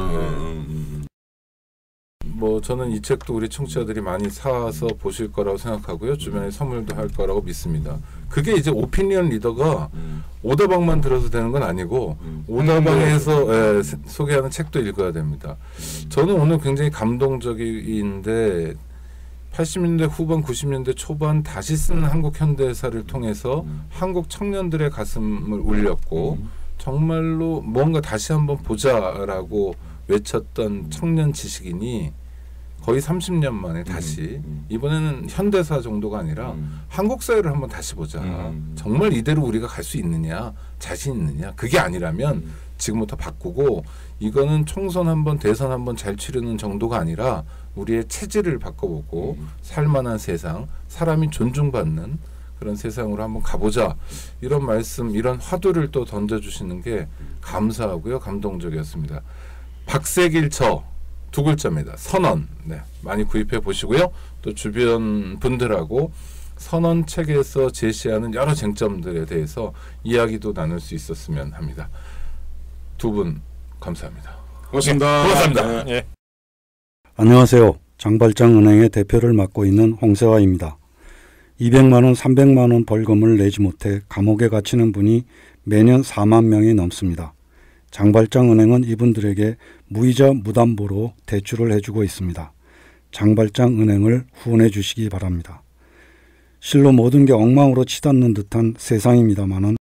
뭐 저는 이 책도 우리 청취자들이 많이 사서 보실 거라고 생각하고요. 주변에 선물도 할 거라고 믿습니다. 그게 이제 오피니언 리더가 오다방만 들어서 되는 건 아니고 오다방에서 소개하는 책도 읽어야 됩니다. 저는 오늘 굉장히 감동적인데 80년대 후반 90년대 초반 다시 쓰는 한국 현대사를 통해서 한국 청년들의 가슴을 울렸고 정말로 뭔가 다시 한번 보자라고 외쳤던 청년 지식인이 거의 30년 만에 다시 이번에는 현대사 정도가 아니라 한국 사회를 한번 다시 보자. 정말 이대로 우리가 갈 수 있느냐, 자신 있느냐. 그게 아니라면 지금부터 바꾸고 이거는 총선 한번 대선 한번 잘 치르는 정도가 아니라 우리의 체질을 바꿔보고 살만한 세상, 사람이 존중받는 그런 세상으로 한번 가보자. 이런 말씀, 이런 화두를 또 던져주시는 게 감사하고요. 감동적이었습니다. 박세길 저 두 글자입니다. 선언. 네, 많이 구입해 보시고요. 또 주변 분들하고 선언 책에서 제시하는 여러 쟁점들에 대해서 이야기도 나눌 수 있었으면 합니다. 두 분 감사합니다. 고맙습니다. 고맙습니다. 네. 안녕하세요. 장발장은행의 대표를 맡고 있는 홍세화입니다. 200만 원, 300만 원 벌금을 내지 못해 감옥에 갇히는 분이 매년 4만 명이 넘습니다. 장발장은행은 이분들에게 무이자 무담보로 대출을 해주고 있습니다. 장발장은행을 후원해 주시기 바랍니다. 실로 모든 게 엉망으로 치닫는 듯한 세상입니다마는